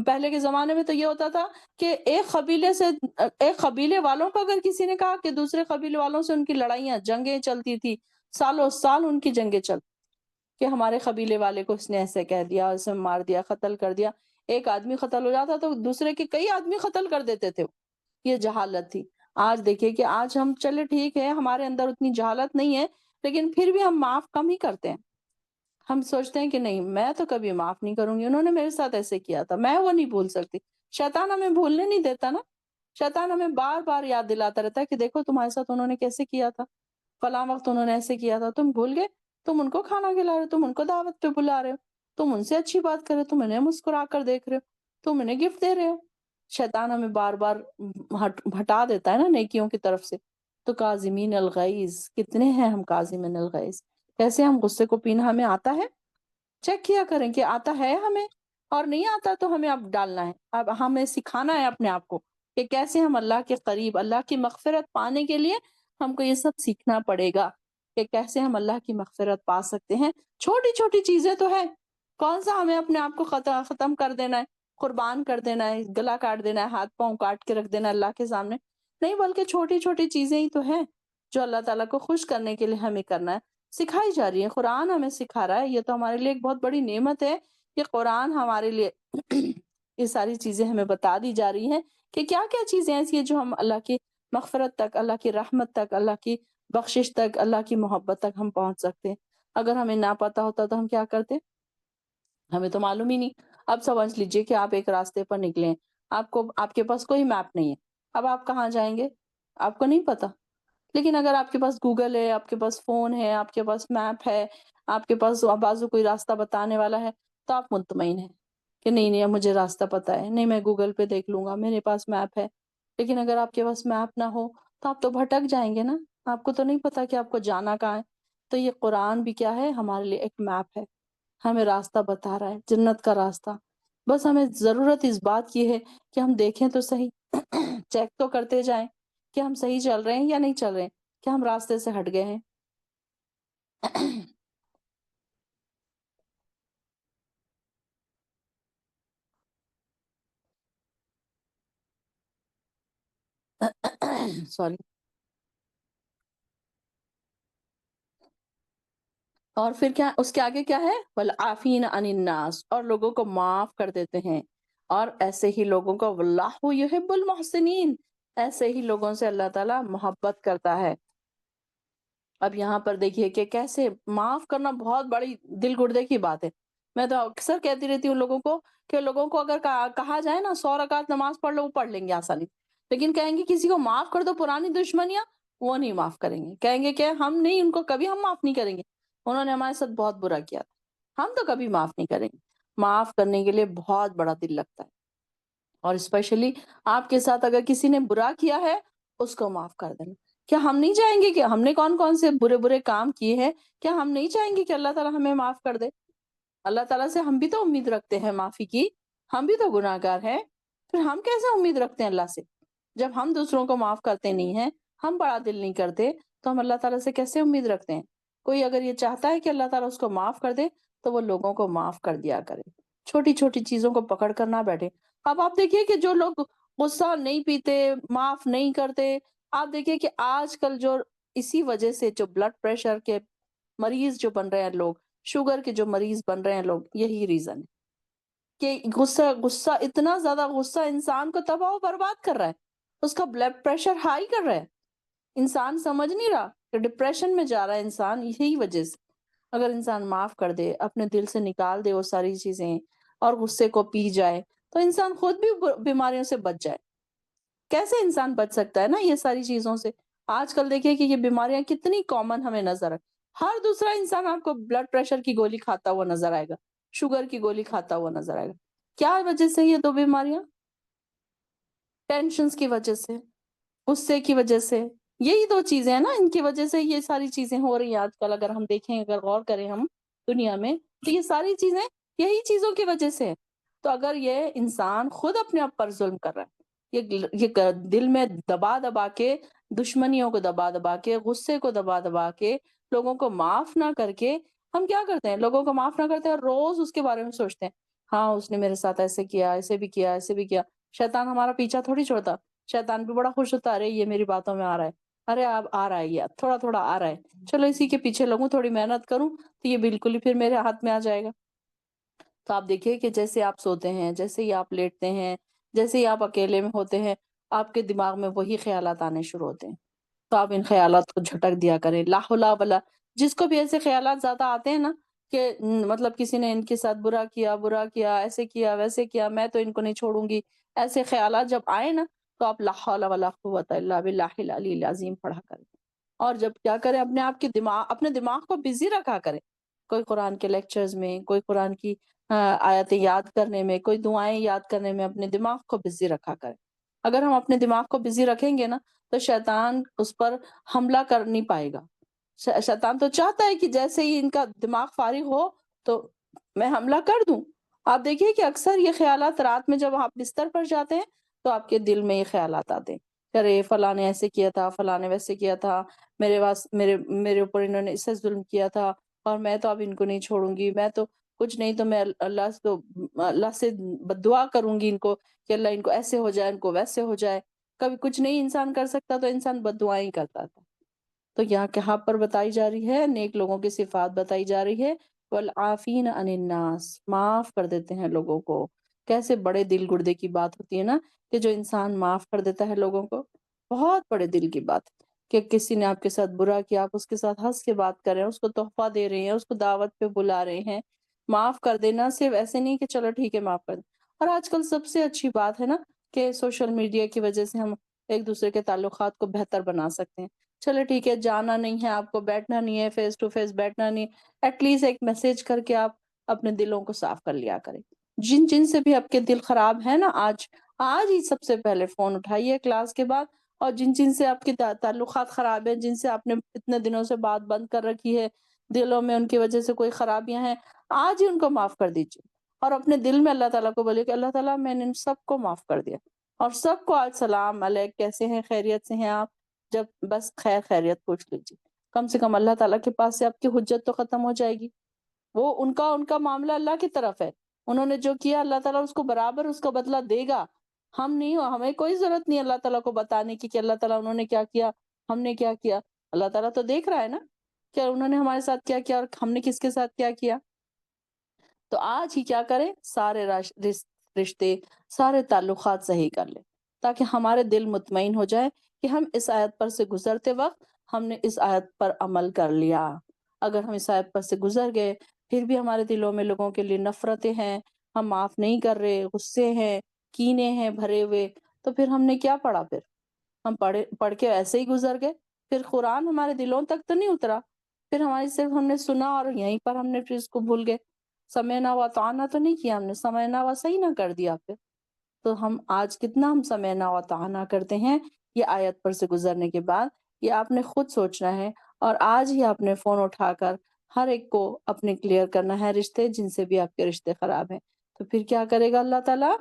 پہلے کے زمانے میں تو یہ ہوتا تھا کہ ایک قبیلے والوں کو اگر کسی نے کہا کہ دوسرے قبیلے والوں سے ان کی لڑائیاں جنگیں چلتی تھی، سالوں سال ان کی جنگیں چلتی کہ ہمارے قبیلے والے کو اس نے ایسے کہہ دیا، اسے مار دیا، قتل کر دیا۔ ایک آدمی قتل ہو جاتا تو دوسرے کے کئی آدمی قتل کر دیتے تھے۔ یہ جہالت تھی۔ آج دیکھیے کہ آج ہم چلے ٹھیک ہے ہمارے اندر اتنی جہالت نہیں ہے، لیکن پھر بھی ہم معاف کم ہی کرتے ہیں۔ ہم سوچتے ہیں کہ نہیں میں تو کبھی معاف نہیں کروں گی، انہوں نے میرے ساتھ ایسے کیا تھا، میں وہ نہیں بھول سکتی۔ شیطان ہمیں بھولنے نہیں دیتا نا، شیطان ہمیں بار بار یاد دلاتا رہتا ہے کہ دیکھو تمہارے ساتھ انہوں نے کیسے کیا تھا، فلاں وقت انہوں نے ایسے کیا تھا، تم بھول گئے، تم ان کو کھانا کھلا رہے ہو، تم ان کو دعوت پہ بلا رہے ہو، تم ان سے اچھی بات کر رہے ہو، تم انہیں مسکرا کر دیکھ رہے ہو، تم انہیں گفٹ دے رہے ہو۔ شیطان ہمیں بار بار ہٹا دیتا ہے نا نیکیوں کی طرف سے۔ تو کاظمین الغیظ، کتنے ہیں ہم کاظمین الغیظ؟ کیسے ہم غصے کو پینا ہمیں آتا ہے؟ چیک کیا کریں کہ آتا ہے ہمیں، اور نہیں آتا تو ہمیں اب ڈالنا ہے، اب ہمیں سکھانا ہے اپنے آپ کو کہ کیسے ہم اللہ کے قریب، اللہ کی مغفرت پانے کے لیے ہم کو یہ سب سیکھنا پڑے گا کہ کیسے ہم اللہ کی مغفرت پا سکتے ہیں۔ چھوٹی چھوٹی چیزیں تو ہے، کون سا ہمیں اپنے آپ کو ختم کر دینا ہے، قربان کر دینا ہے، گلا کاٹ دینا ہے، ہاتھ پاؤں کاٹ کے رکھ دینا ہے اللہ کے سامنے، نہیں بلکہ چھوٹی چھوٹی چیزیں ہی تو ہیں جو اللہ تعالیٰ کو خوش کرنے کے لیے ہمیں کرنا ہے، سکھائی جا رہی ہے۔ قرآن ہمیں سکھا رہا ہے، یہ تو ہمارے لیے ایک بہت بڑی نعمت ہے کہ قرآن ہمارے لیے یہ ساری چیزیں ہمیں بتا دی جا رہی ہیں کہ کیا کیا چیزیں ایسی ہیں جو ہم اللہ کی مغفرت تک، اللہ کی رحمت تک، اللہ کی بخشش تک، اللہ کی محبت تک ہم پہنچ سکتے ہیں۔ اگر ہمیں نہ پتا ہوتا تو ہم کیا کرتے؟ ہمیں تو معلوم ہی نہیں۔ اب سمجھ لیجئے کہ آپ ایک راستے پر نکلیں، آپ کے پاس کوئی میپ نہیں ہے، اب آپ کہاں جائیں گے؟ آپ کو نہیں پتا۔ لیکن اگر آپ کے پاس گوگل ہے، آپ کے پاس فون ہے، آپ کے پاس میپ ہے، آپ کے پاس بازو کوئی راستہ بتانے والا ہے، تو آپ مطمئن ہیں کہ نہیں نہیں اب مجھے راستہ پتا ہے، نہیں میں گوگل پہ دیکھ لوں گا، میرے پاس میپ ہے۔ لیکن اگر آپ کے پاس میپ نہ ہو تو آپ تو بھٹک جائیں گے نا، آپ کو تو نہیں پتا کہ آپ کو جانا کہاں ہے۔ تو یہ قرآن بھی کیا ہے؟ ہمارے لیے ایک میپ ہے، ہمیں راستہ بتا رہا ہے، جنت کا راستہ۔ بس ہمیں ضرورت اس بات کی ہے کہ ہم دیکھیں تو صحیح، چیک تو کرتے جائیں کہ ہم صحیح چل رہے ہیں یا نہیں چل رہے ہیں، کہ ہم راستے سے ہٹ گئے ہیں۔ سوری۔ اور پھر کیا اس کے آگے کیا ہے؟ والعافین عن الناس، اور لوگوں کو معاف کر دیتے ہیں، اور ایسے ہی لوگوں کو واللہ یحب المحسنین، ایسے ہی لوگوں سے اللہ تعالیٰ محبت کرتا ہے۔ اب یہاں پر دیکھیے کہ کیسے معاف کرنا بہت بڑی دل گردے کی بات ہے۔ میں تو اکثر کہتی رہتی ہوں لوگوں کو کہ لوگوں کو اگر کہا جائے نا 100 رکعت نماز پڑھ لو، وہ پڑھ لیں گے آسانی، لیکن کہیں گے کسی کو معاف کر دو پرانی دشمنیاں، وہ نہیں معاف کریں گے، کہیں گے کہ ہم نہیں، ان کو کبھی ہم معاف نہیں کریں گے، انہوں نے ہمارے ساتھ بہت برا کیا تھا، ہم تو کبھی معاف نہیں کریں گے۔ معاف کرنے کے لیے بہت بڑا دل لگتا ہے، اور اسپیشلی آپ کے ساتھ اگر کسی نے برا کیا ہے اس کو معاف کر دینا۔ کیا ہم نہیں چاہیں گے کہ ہم نے کون کون سے برے برے کام کیے ہیں، کیا ہم نہیں چاہیں گے کہ اللہ تعالیٰ ہمیں معاف کر دے؟ اللہ تعالیٰ سے ہم بھی تو امید رکھتے ہیں معافی کی، ہم بھی تو گناہ گار ہیں، پھر ہم کیسے امید رکھتے ہیں اللہ سے؟ جب ہم دوسروں کو معاف کرتے نہیں ہیں، ہم بڑا دل نہیں کرتے، تو ہم اللہ تعالیٰ سے کیسے امید رکھتے ہیں؟ کوئی اگر یہ چاہتا ہے کہ اللہ تعالیٰ اس کو معاف کر دے تو وہ لوگوں کو معاف کر دیا کرے، چھوٹی چھوٹی چیزوں کو پکڑ کر نہ بیٹھے۔ اب آپ دیکھیے کہ جو لوگ غصہ نہیں پیتے، معاف نہیں کرتے، آپ دیکھیے کہ آج کل جو اسی وجہ سے جو بلڈ پریشر کے مریض جو بن رہے ہیں لوگ، شوگر کے جو مریض بن رہے ہیں لوگ، یہی ریزن ہے کہ غصہ اتنا زیادہ غصہ انسان کو تباہ و برباد کر رہا ہے، اس کا بلڈ پریشر ہائی کر رہا ہے، انسان سمجھ نہیں رہا کہ ڈپریشن میں جا رہا ہے انسان یہی وجہ سے۔ اگر انسان معاف کر دے، اپنے دل سے نکال دے وہ ساری چیزیں اور غصے کو پی جائے، تو انسان خود بھی بیماریوں سے بچ جائے۔ کیسے انسان بچ سکتا ہے نا یہ ساری چیزوں سے؟ آج کل دیکھیے کہ یہ بیماریاں کتنی کامن ہمیں نظر آئے، ہر دوسرا انسان آپ کو بلڈ پریشر کی گولی کھاتا ہوا نظر آئے گا، شوگر کی گولی کھاتا ہوا نظر آئے گا۔ کیا وجہ سے یہ دو بیماریاں؟ ٹینشنز کی وجہ سے، غصے کی وجہ سے، یہی دو چیزیں ہیں نا، ان کی وجہ سے یہ ساری چیزیں ہو رہی ہیں آج کل۔ اگر ہم دیکھیں، اگر غور کریں ہم دنیا میں، تو یہ ساری چیزیں یہی چیزوں کی وجہ سے ہے۔ تو اگر یہ انسان خود اپنے آپ پر ظلم کر رہا ہے، یہ دل میں دبا دبا کے، دشمنیوں کو دبا دبا کے، غصے کو دبا دبا کے، لوگوں کو معاف نہ کر کے، ہم کیا کرتے ہیں؟ لوگوں کو معاف نہ کرتے ہیں اور روز اس کے بارے میں سوچتے ہیں، ہاں اس نے میرے ساتھ ایسے کیا، ایسے بھی کیا، ایسے بھی کیا۔ شیطان ہمارا پیچھا تھوڑی چھوڑتا، شیطان بھی بڑا خوش ہوتا، ارے یہ میری باتوں میں آ رہا ہے، ارے اب آ رہا ہے، یہ تھوڑا تھوڑا آ رہا ہے، چلو اسی کے پیچھے لگوں، تھوڑی محنت کروں تو یہ بالکل ہی پھر میرے ہاتھ میں آ جائے گا۔ تو آپ دیکھیے کہ جیسے آپ سوتے ہیں، جیسے ہی آپ لیٹتے ہیں، جیسے ہی آپ اکیلے میں ہوتے ہیں، آپ کے دماغ میں وہی خیالات آنے شروع ہوتے ہیں۔ تو آپ ان خیالات کو جھٹک دیا کریں، لا حول ولا، جس کو بھی ایسے خیالات زیادہ آتے ہیں نا کہ مطلب کسی نے ان کے ساتھ برا کیا، ایسے کیا، ویسے کیا، میں تو ان کو نہیں چھوڑوں گی، ایسے خیالات جب آئے نا، تو آپ لا حول ولا قوت الا باللہ العلی العظیم پڑھا کریں، اور جب کیا کریں، اپنے دماغ کو بزی رکھا کریں، کوئی قرآن کے لیکچرز میں، کوئی قرآن کی آیتیں یاد کرنے میں، کوئی دعائیں یاد کرنے میں اپنے دماغ کو بزی رکھا کریں۔ اگر ہم اپنے دماغ کو بزی رکھیں گے نا، تو شیطان اس پر حملہ کر نہیں پائے گا۔ شیطان تو چاہتا ہے کہ جیسے ہی ان کا دماغ فارغ ہو تو میں حملہ کر دوں۔ آپ دیکھیے کہ اکثر یہ خیالات رات میں جب آپ بستر پر جاتے ہیں تو آپ کے دل میں یہ خیالات آتے ہیں، ارے فلاں نے ایسے کیا تھا، فلاں نے ویسے کیا تھا، میرے اوپر انہوں نے اس سے ظلم کیا تھا، اور میں تو اب ان کو نہیں چھوڑوں گی، میں تو کچھ نہیں تو میں اللہ سے بد دعا کروں گی ان کو کہ اللہ ان کو ایسے ہو جائے، ان کو ویسے ہو جائے۔ کبھی کچھ نہیں انسان کر سکتا تو انسان بد دعائیں کرتا تھا۔ تو یہاں کہاں پر بتائی جا رہی ہے؟ نیک لوگوں کی صفات بتائی جا رہی ہے، والعافین عن الناس، معاف کر دیتے ہیں لوگوں کو۔ کیسے بڑے دل گردے کی بات ہوتی ہے نا کہ جو انسان معاف کر دیتا ہے لوگوں کو، بہت بڑے دل کی بات ہے کہ کسی نے آپ کے ساتھ برا کیا، آپ اس کے ساتھ ہنس کے بات کر رہے ہیں، اس کو تحفہ دے رہے ہیں، اس کو دعوت پہ بلا رہے ہیں۔ معاف کر دینا صرف ایسے نہیں کہ چلو ٹھیک ہے معاف کر دیں۔ اور آج کل سب سے اچھی بات ہے نا کہ سوشل میڈیا کی وجہ سے ہم ایک دوسرے کے تعلقات کو بہتر بنا سکتے ہیں۔ چلو ٹھیک ہے، جانا نہیں ہے آپ کو، بیٹھنا نہیں ہے، فیس ٹو فیس بیٹھنا نہیں، ایٹ لیسٹ ایک میسج کر کے آپ اپنے دلوں کو صاف کر لیا کریں۔ جن سے بھی آپ کے دل خراب ہے نا، آج ہی سب سے پہلے فون اٹھائیے کلاس کے بعد، اور جن سے آپ کے تعلقات خراب ہیں، جن سے آپ نے اتنے دنوں سے بات بند کر رکھی ہے، دلوں میں ان کی وجہ سے کوئی خرابیاں ہیں، آج ہی ان کو معاف کر دیجیے، اور اپنے دل میں اللہ تعالیٰ کو بولیے کہ اللہ تعالیٰ میں نے ان سب کو معاف کر دیا، اور سب کو آج سلام علیک، کیسے ہیں، خیریت سے ہیں آپ؟ جب بس خیر خیریت پوچھ لیجیے، کم سے کم اللہ تعالیٰ کے پاس سے آپ کی حجت تو ختم ہو جائے گی۔ وہ ان کا معاملہ اللہ کی طرف ہے، انہوں نے جو کیا اللہ تعالیٰ اس کو برابر اس کا بدلہ دے گا۔ ہم نہیں ہو، ہمیں کوئی ضرورت نہیں اللہ تعالیٰ کو بتانے کی کہ اللہ تعالیٰ انہوں نے کیا کیا، ہم نے کیا کیا، اللہ تعالیٰ تو دیکھ رہا ہے نا۔ کہ انہوں نے ہمارے ساتھ کیا کیا اور ہم نے کس کے ساتھ کیا کیا. تو آج ہی کیا کریں، سارے رشتے، سارے تعلقات صحیح کر لیں، تاکہ ہمارے دل مطمئن ہو جائے کہ ہم اس آیت پر سے گزرتے وقت ہم نے اس آیت پر عمل کر لیا. اگر ہم اس آیت پر سے گزر گئے پھر بھی ہمارے دلوں میں لوگوں کے لیے نفرتیں ہیں، ہم معاف نہیں کر رہے، غصے ہیں، کینے ہیں بھرے ہوئے، تو پھر ہم نے کیا پڑھا؟ پھر ہم پڑھ کے ایسے ہی گزر گئے، پھر قرآن ہمارے دلوں تک تو نہیں اترا، پھر ہماری صرف ہم نے سنا اور یہیں پر ہم نے پھر اس کو بھول گئے. سمعنا و اطعنا تو نہیں کیا ہم نے، سمعنا و صحیح نہ کر دیا پھر. تو ہم آج کتنا ہم سمعنا و اطعنا کرتے ہیں یہ آیت پر سے گزرنے کے بعد، یہ آپ نے خود سوچنا ہے. اور آج ہی آپ نے فون اٹھا کر ہر ایک کو اپنے کلیئر کرنا ہے رشتے، جن سے بھی آپ کے رشتے خراب ہیں. تو پھر کیا کرے گا اللہ تعالیٰ؟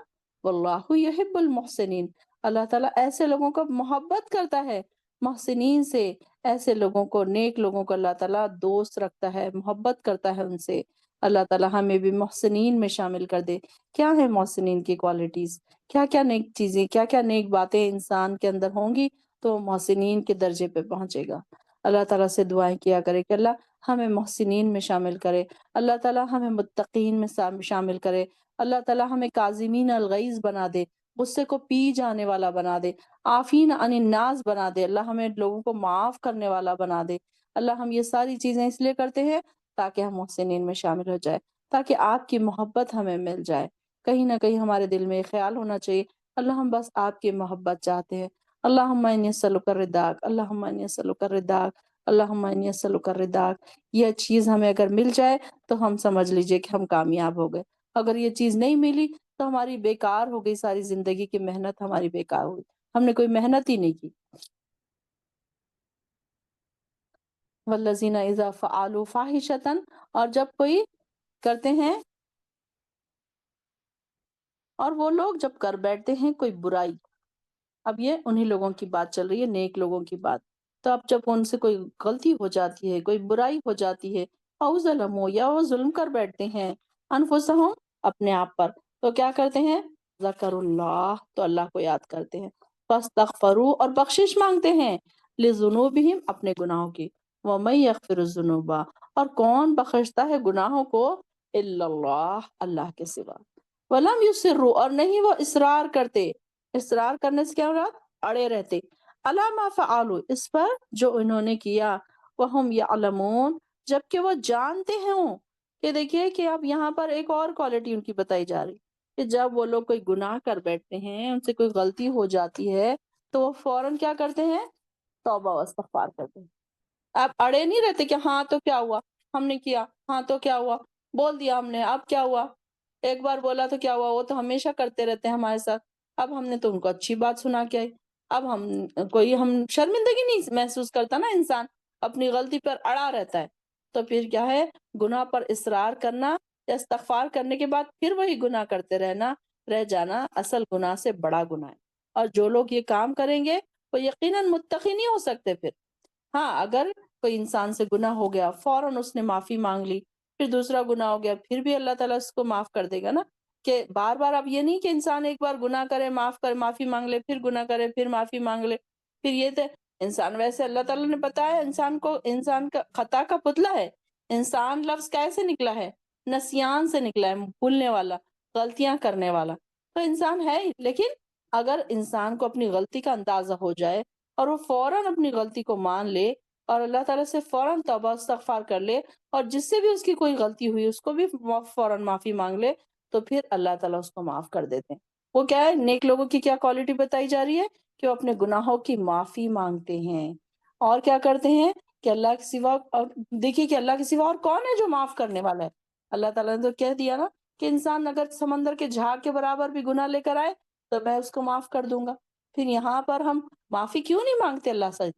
واللہ یحب المحسنین، اللہ تعالیٰ ایسے لوگوں کو محبت کرتا ہے، محسنین سے، ایسے لوگوں کو، نیک لوگوں کو اللہ تعالیٰ دوست رکھتا ہے، محبت کرتا ہے ان سے. اللہ تعالیٰ ہمیں بھی محسنین میں شامل کر دے. کیا ہے محسنین کی کوالٹیز؟ کیا کیا نیک چیزیں، کیا کیا نیک باتیں انسان کے اندر ہوں گی تو محسنین کے درجے پہ پہنچے گا. اللہ تعالیٰ سے دعائیں کیا کرے کہ اللہ ہمیں محسنین میں شامل کرے، اللہ تعالیٰ ہمیں متقین میں شامل کرے، اللہ تعالیٰ ہمیں کاظمین الغیظ بنا دے، غصے کو پی جانے والا بنا دے، عافین عن الناس بنا دے، اللہ ہمیں لوگوں کو معاف کرنے والا بنا دے. اللہ ہم یہ ساری چیزیں اس لیے کرتے ہیں تاکہ ہم محسنین میں شامل ہو جائے، تاکہ آپ کی محبت ہمیں مل جائے. کہیں نہ کہیں ہمارے دل میں خیال ہونا چاہیے اللہ ہم بس آپ کی محبت چاہتے ہیں. اللہم انی اسألک الرضاک، اللہم انی اسألک الرضاک، اللہم انی اسألک الرضاک. یہ چیز ہمیں اگر مل جائے تو ہم سمجھ لیجئے کہ ہم کامیاب ہو گئے. اگر یہ چیز نہیں ملی تو ہماری بیکار ہو گئی، ساری زندگی کی محنت ہماری بیکار ہوئی، ہم نے کوئی محنت ہی نہیں کی. والذین اذا فعلوا فاحشۃ، اور جب کوئی کرتے ہیں، اور وہ لوگ جب کر بیٹھتے ہیں کوئی برائی. اب یہ انہی لوگوں کی بات چل رہی ہے، نیک لوگوں کی بات. تو اب جب ان سے کوئی غلطی ہو جاتی ہے، کوئی برائی ہو جاتی ہے، او ظلموا، یا وہ ظلم کر بیٹھتے ہیں، انفسہم، اپنے آپ پر، تو کیا کرتے ہیں؟ ذکر اللہ، تو اللہ کو یاد کرتے ہیں، فاستغفروا، اور بخشش مانگتے ہیں، لذنوبہم، اپنے گناہوں کی. ومن یغفر الذنوب، اور کون بخشتا ہے گناہوں کو؟ الا اللہ، اللہ کے سوا. ولم یصروا، اور نہیں وہ اصرار کرتے. اصرار کرنے سے کیا ہو رہا؟ اڑے رہتے. علی ما فعلوا، اس پر جو انہوں نے کیا. وہم یعلمون، جبکہ وہ جانتے ہیں. کہ دیکھیے کہ اب یہاں پر ایک اور کوالٹی ان کی بتائی جا رہی کہ جب وہ لوگ کوئی گناہ کر بیٹھتے ہیں، ان سے کوئی غلطی ہو جاتی ہے، تو وہ فوراً کیا کرتے ہیں؟ توبہ و استغفار کرتے ہیں. آپ اڑے نہیں رہتے کہ ہاں تو کیا ہوا، ہم نے کیا، ہاں تو کیا ہوا، بول دیا ہم نے، اب کیا ہوا، ایک بار بولا تو کیا ہوا، وہ تو ہمیشہ کرتے رہتے ہیں ہمارے ساتھ، اب ہم نے تو ان کو اچھی بات سنا کے آئی. اب ہم شرمندگی نہیں محسوس کرتا نا انسان، اپنی غلطی پر اڑا رہتا ہے. تو پھر کیا ہے؟ گناہ پر اصرار کرنا یا استغفار کرنے کے بعد پھر وہی گناہ کرتے رہ جانا اصل گناہ سے بڑا گناہ ہے. اور جو لوگ یہ کام کریں گے وہ یقیناً متقی نہیں ہو سکتے. پھر ہاں، اگر کوئی انسان سے گناہ ہو گیا، فوراً اس نے معافی مانگ لی، پھر دوسرا گناہ ہو گیا، پھر بھی اللہ تعالیٰ اس کو معاف کر دے گا نا. کہ بار بار اب یہ نہیں کہ انسان ایک بار گناہ کرے، معاف کرے، معافی مانگ لے، پھر گناہ کرے، پھر معافی مانگ لے، پھر یہ تو انسان، ویسے اللہ تعالیٰ نے بتایا انسان کو، انسان کا خطا کا پتلا ہے. انسان لفظ کیسے نکلا ہے؟ نسیان سے نکلا ہے، بھولنے والا، غلطیاں کرنے والا. تو انسان ہے ہی، لیکن اگر انسان کو اپنی غلطی کا اندازہ ہو جائے اور وہ فوراً اپنی غلطی کو مان لے اور اللہ تعالیٰ سے فوراً توبہ استغفار کر لے، اور جس سے بھی اس کی کوئی غلطی ہوئی اس کو بھی فوراً معافی مانگ لے، تو پھر اللہ تعالیٰ اس کو معاف کر دیتے ہیں. وہ کیا ہے؟ نیک لوگوں کی کیا کوالٹی بتائی جا رہی ہے؟ کہ وہ اپنے گناہوں کی معافی مانگتے ہیں. اور کیا کرتے ہیں؟ کہ اللہ کے سوا، اور دیکھیے کہ اللہ کے سوا اور کون ہے جو معاف کرنے والا ہے؟ اللہ تعالیٰ نے تو کہہ دیا نا کہ انسان اگر سمندر کے جھاگ کے برابر بھی گناہ لے کر آئے تو میں اس کو معاف کر دوں گا. پھر یہاں پر ہم معافی کیوں نہیں مانگتے اللہ سے؟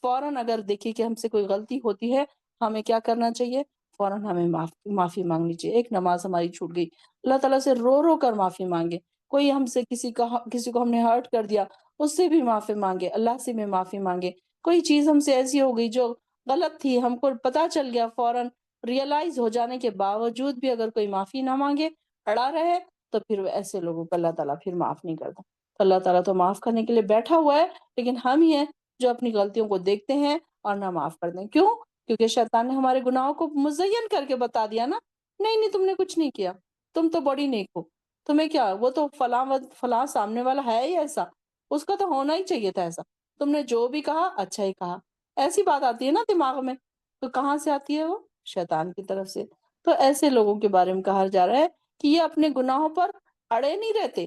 فوراً اگر دیکھیے کہ ہم سے کوئی غلطی ہوتی ہے، ہمیں کیا کرنا چاہیے؟ فوراً ہمیں معافی مانگنی چاہیے. ایک نماز ہماری چھوٹ گئی، اللہ تعالیٰ سے رو رو کر معافی مانگے. کوئی ہم سے کسی کو ہم نے ہرٹ کر دیا، اس سے بھی معافی مانگے، اللہ سے بھی معافی مانگے. کوئی چیز ہم سے ایسی ہو گئی جو غلط تھی، ہم کو پتا چل گیا، فوراً ریئلائز ہو جانے کے باوجود بھی اگر کوئی معافی نہ مانگے، اڑا رہے، تو پھر ایسے لوگوں کو اللہ تعالیٰ پھر معاف نہیں کرتا. تو اللہ تعالیٰ تو معاف کرنے کے لیے بیٹھا ہوا ہے، لیکن ہم ہی ہیں جو اپنی غلطیوں کو دیکھتے ہیں اور نہ معاف کرتے ہیں. کیوں؟ کیونکہ شیطان نے ہمارے گناہوں کو مزین کر کے بتا دیا نا، نہیں تم نے کچھ نہیں کیا، تم تو بڑی نیک ہو، تمہیں کیا، وہ تو فلاں سامنے والا ہے ہی ایسا، اس کا تو ہونا ہی چاہیے تھا ایسا، تم نے جو بھی کہا اچھا ہی کہا، ایسی بات آتی ہے نا دماغ میں، تو کہاں سے آتی ہے وہ؟ شیطان کی طرف سے۔ تو ایسے لوگوں کے بارے میں کہا جا رہا ہے کہ یہ اپنے گناہوں پر اڑے نہیں رہتے،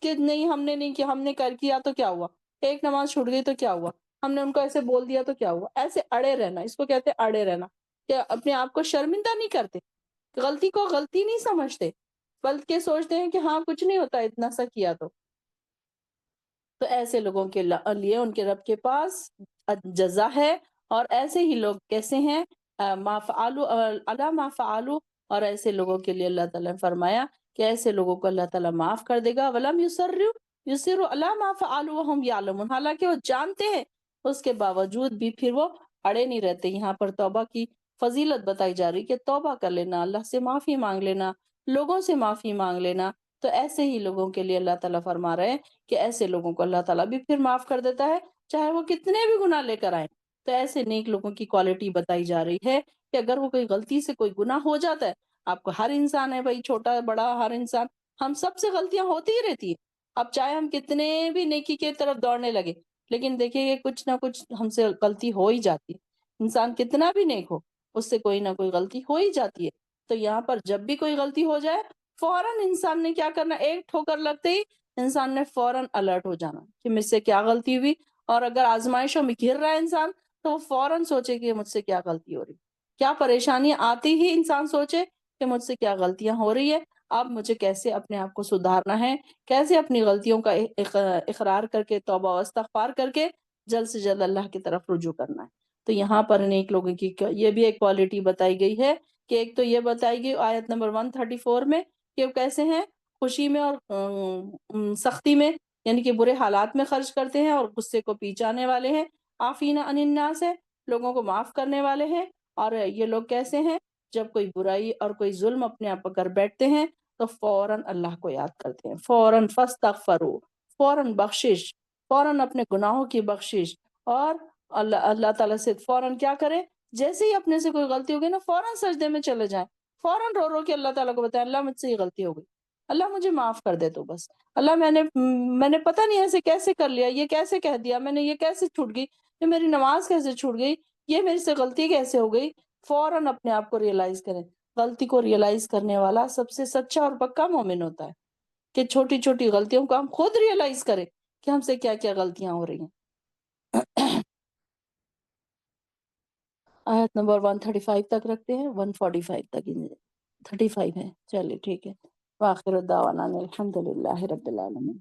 کہ نہیں ہم نے نہیں کیا، ہم نے کر کیا تو کیا ہوا، ایک نماز چھوٹ گئی تو کیا ہوا، ہم نے ان کو ایسے بول دیا تو کیا ہوا، ایسے اڑے رہنا، اس کو کہتے ہیں اڑے رہنا، کہ اپنے آپ کو شرمندہ نہیں کرتے، غلطی کو غلطی نہیں سمجھتے، بلکہ سوچتے ہیں کہ ہاں کچھ نہیں ہوتا اتنا سا کیا تو ایسے لوگوں کے لیے ان کے رب کے پاس جزا ہے، اور ایسے ہی لوگ کیسے ہیں، ما فعلوا الا ما فعلوا، اور ایسے لوگوں کے لیے اللہ تعالیٰ نے فرمایا کہ ایسے لوگوں کو اللہ تعالیٰ معاف کر دے گا، ولم یصروا علی ما فعلوا وهم یعلمون، حالانکہ وہ جانتے ہیں، اس کے باوجود بھی پھر وہ اڑے نہیں رہتے۔ یہاں پر توبہ کی فضیلت بتائی جا رہی کہ توبہ کر لینا، اللہ سے معافی مانگ لینا، لوگوں سے معافی مانگ لینا، تو ایسے ہی لوگوں کے لیے اللہ تعالیٰ فرما رہے ہیں کہ ایسے لوگوں کو اللہ تعالیٰ بھی پھر معاف کر دیتا ہے، چاہے وہ کتنے بھی گناہ لے کر آئیں۔ تو ایسے نیک لوگوں کی کوالٹی بتائی جا رہی ہے کہ اگر وہ کوئی غلطی سے کوئی گناہ ہو جاتا ہے، آپ کو ہر انسان ہے بھائی، چھوٹا بڑا ہر انسان، ہم سب سے غلطیاں ہوتی ہی رہتی ہیں، اب چاہے ہم کتنے بھی نیکی کے طرف دوڑنے لگے، لیکن دیکھیے یہ کچھ نہ کچھ ہم سے غلطی ہو ہی جاتی ہے، انسان کتنا بھی نیک ہو اس سے کوئی نہ کوئی غلطی ہو ہی جاتی ہے۔ تو یہاں پر جب بھی کوئی غلطی ہو جائے، فوراً انسان نے کیا کرنا، ایک ٹھوکر لگتے ہی انسان نے فوراً الرٹ ہو جانا کہ مجھ سے کیا غلطی ہوئی، اور اگر آزمائشوں میں گر رہا ہے انسان تو وہ فوراً سوچے کہ مجھ سے کیا غلطی ہو رہی، کیا پریشانی آتی ہی انسان سوچے کہ مجھ سے کیا غلطیاں ہو رہی ہے، اب مجھے کیسے اپنے آپ کو سدھارنا ہے، کیسے اپنی غلطیوں کا اقرار کر کے توبہ و استغفار کر کے جلد سے جلد اللہ کی طرف رجوع کرنا ہے۔ تو یہاں پر نیک لوگوں کی یہ بھی ایک کوالٹی بتائی گئی ہے کہ ایک تو یہ بتائی گئی آیت نمبر 134 میں کہ وہ کیسے ہیں، خوشی میں اور سختی میں، یعنی کہ برے حالات میں خرچ کرتے ہیں اور غصے کو پی جانے والے ہیں، عافین عن الناس ہے، لوگوں کو معاف کرنے والے ہیں۔ اور یہ لوگ کیسے ہیں، جب کوئی برائی اور کوئی ظلم اپنے آپ پر کر بیٹھتے ہیں تو فوراً اللہ کو یاد کرتے ہیں، فوراً فاستغفروا، فوراً بخشش، فوراً اپنے گناہوں کی بخشش، اور اللہ تعالیٰ سے فوراً کیا کریں، جیسے ہی اپنے سے کوئی غلطی ہو گئی نا فوراً سجدے میں چلے جائیں، فوراً رو رو کے اللہ تعالیٰ کو بتائیں اللہ مجھ سے یہ غلطی ہو گئی، اللہ مجھے معاف کر دے تو بس، اللہ میں نے پتہ نہیں ایسے کیسے کر لیا، یہ کیسے کہہ دیا میں نے، یہ کیسے چھوٹ گئی، یہ میری نماز کیسے چھوٹ گئی، یہ میری سے غلطی کیسے ہو گئی، فوراً اپنے آپ کو ریئلائز کریں۔ غلطی کو ریئلائز کرنے والا سب سے سچا اور پکا مومن ہوتا ہے، کہ چھوٹی چھوٹی غلطیوں کو ہم خود ریئلائز کریں کہ ہم سے کیا کیا غلطیاں ہو رہی ہیں۔ آیت نمبر 135 تک رکھتے ہیں، 145 تک 35 ہے، چلیے ٹھیک ہے۔ وآخر دعوانا الحمد للہ رب العالمین۔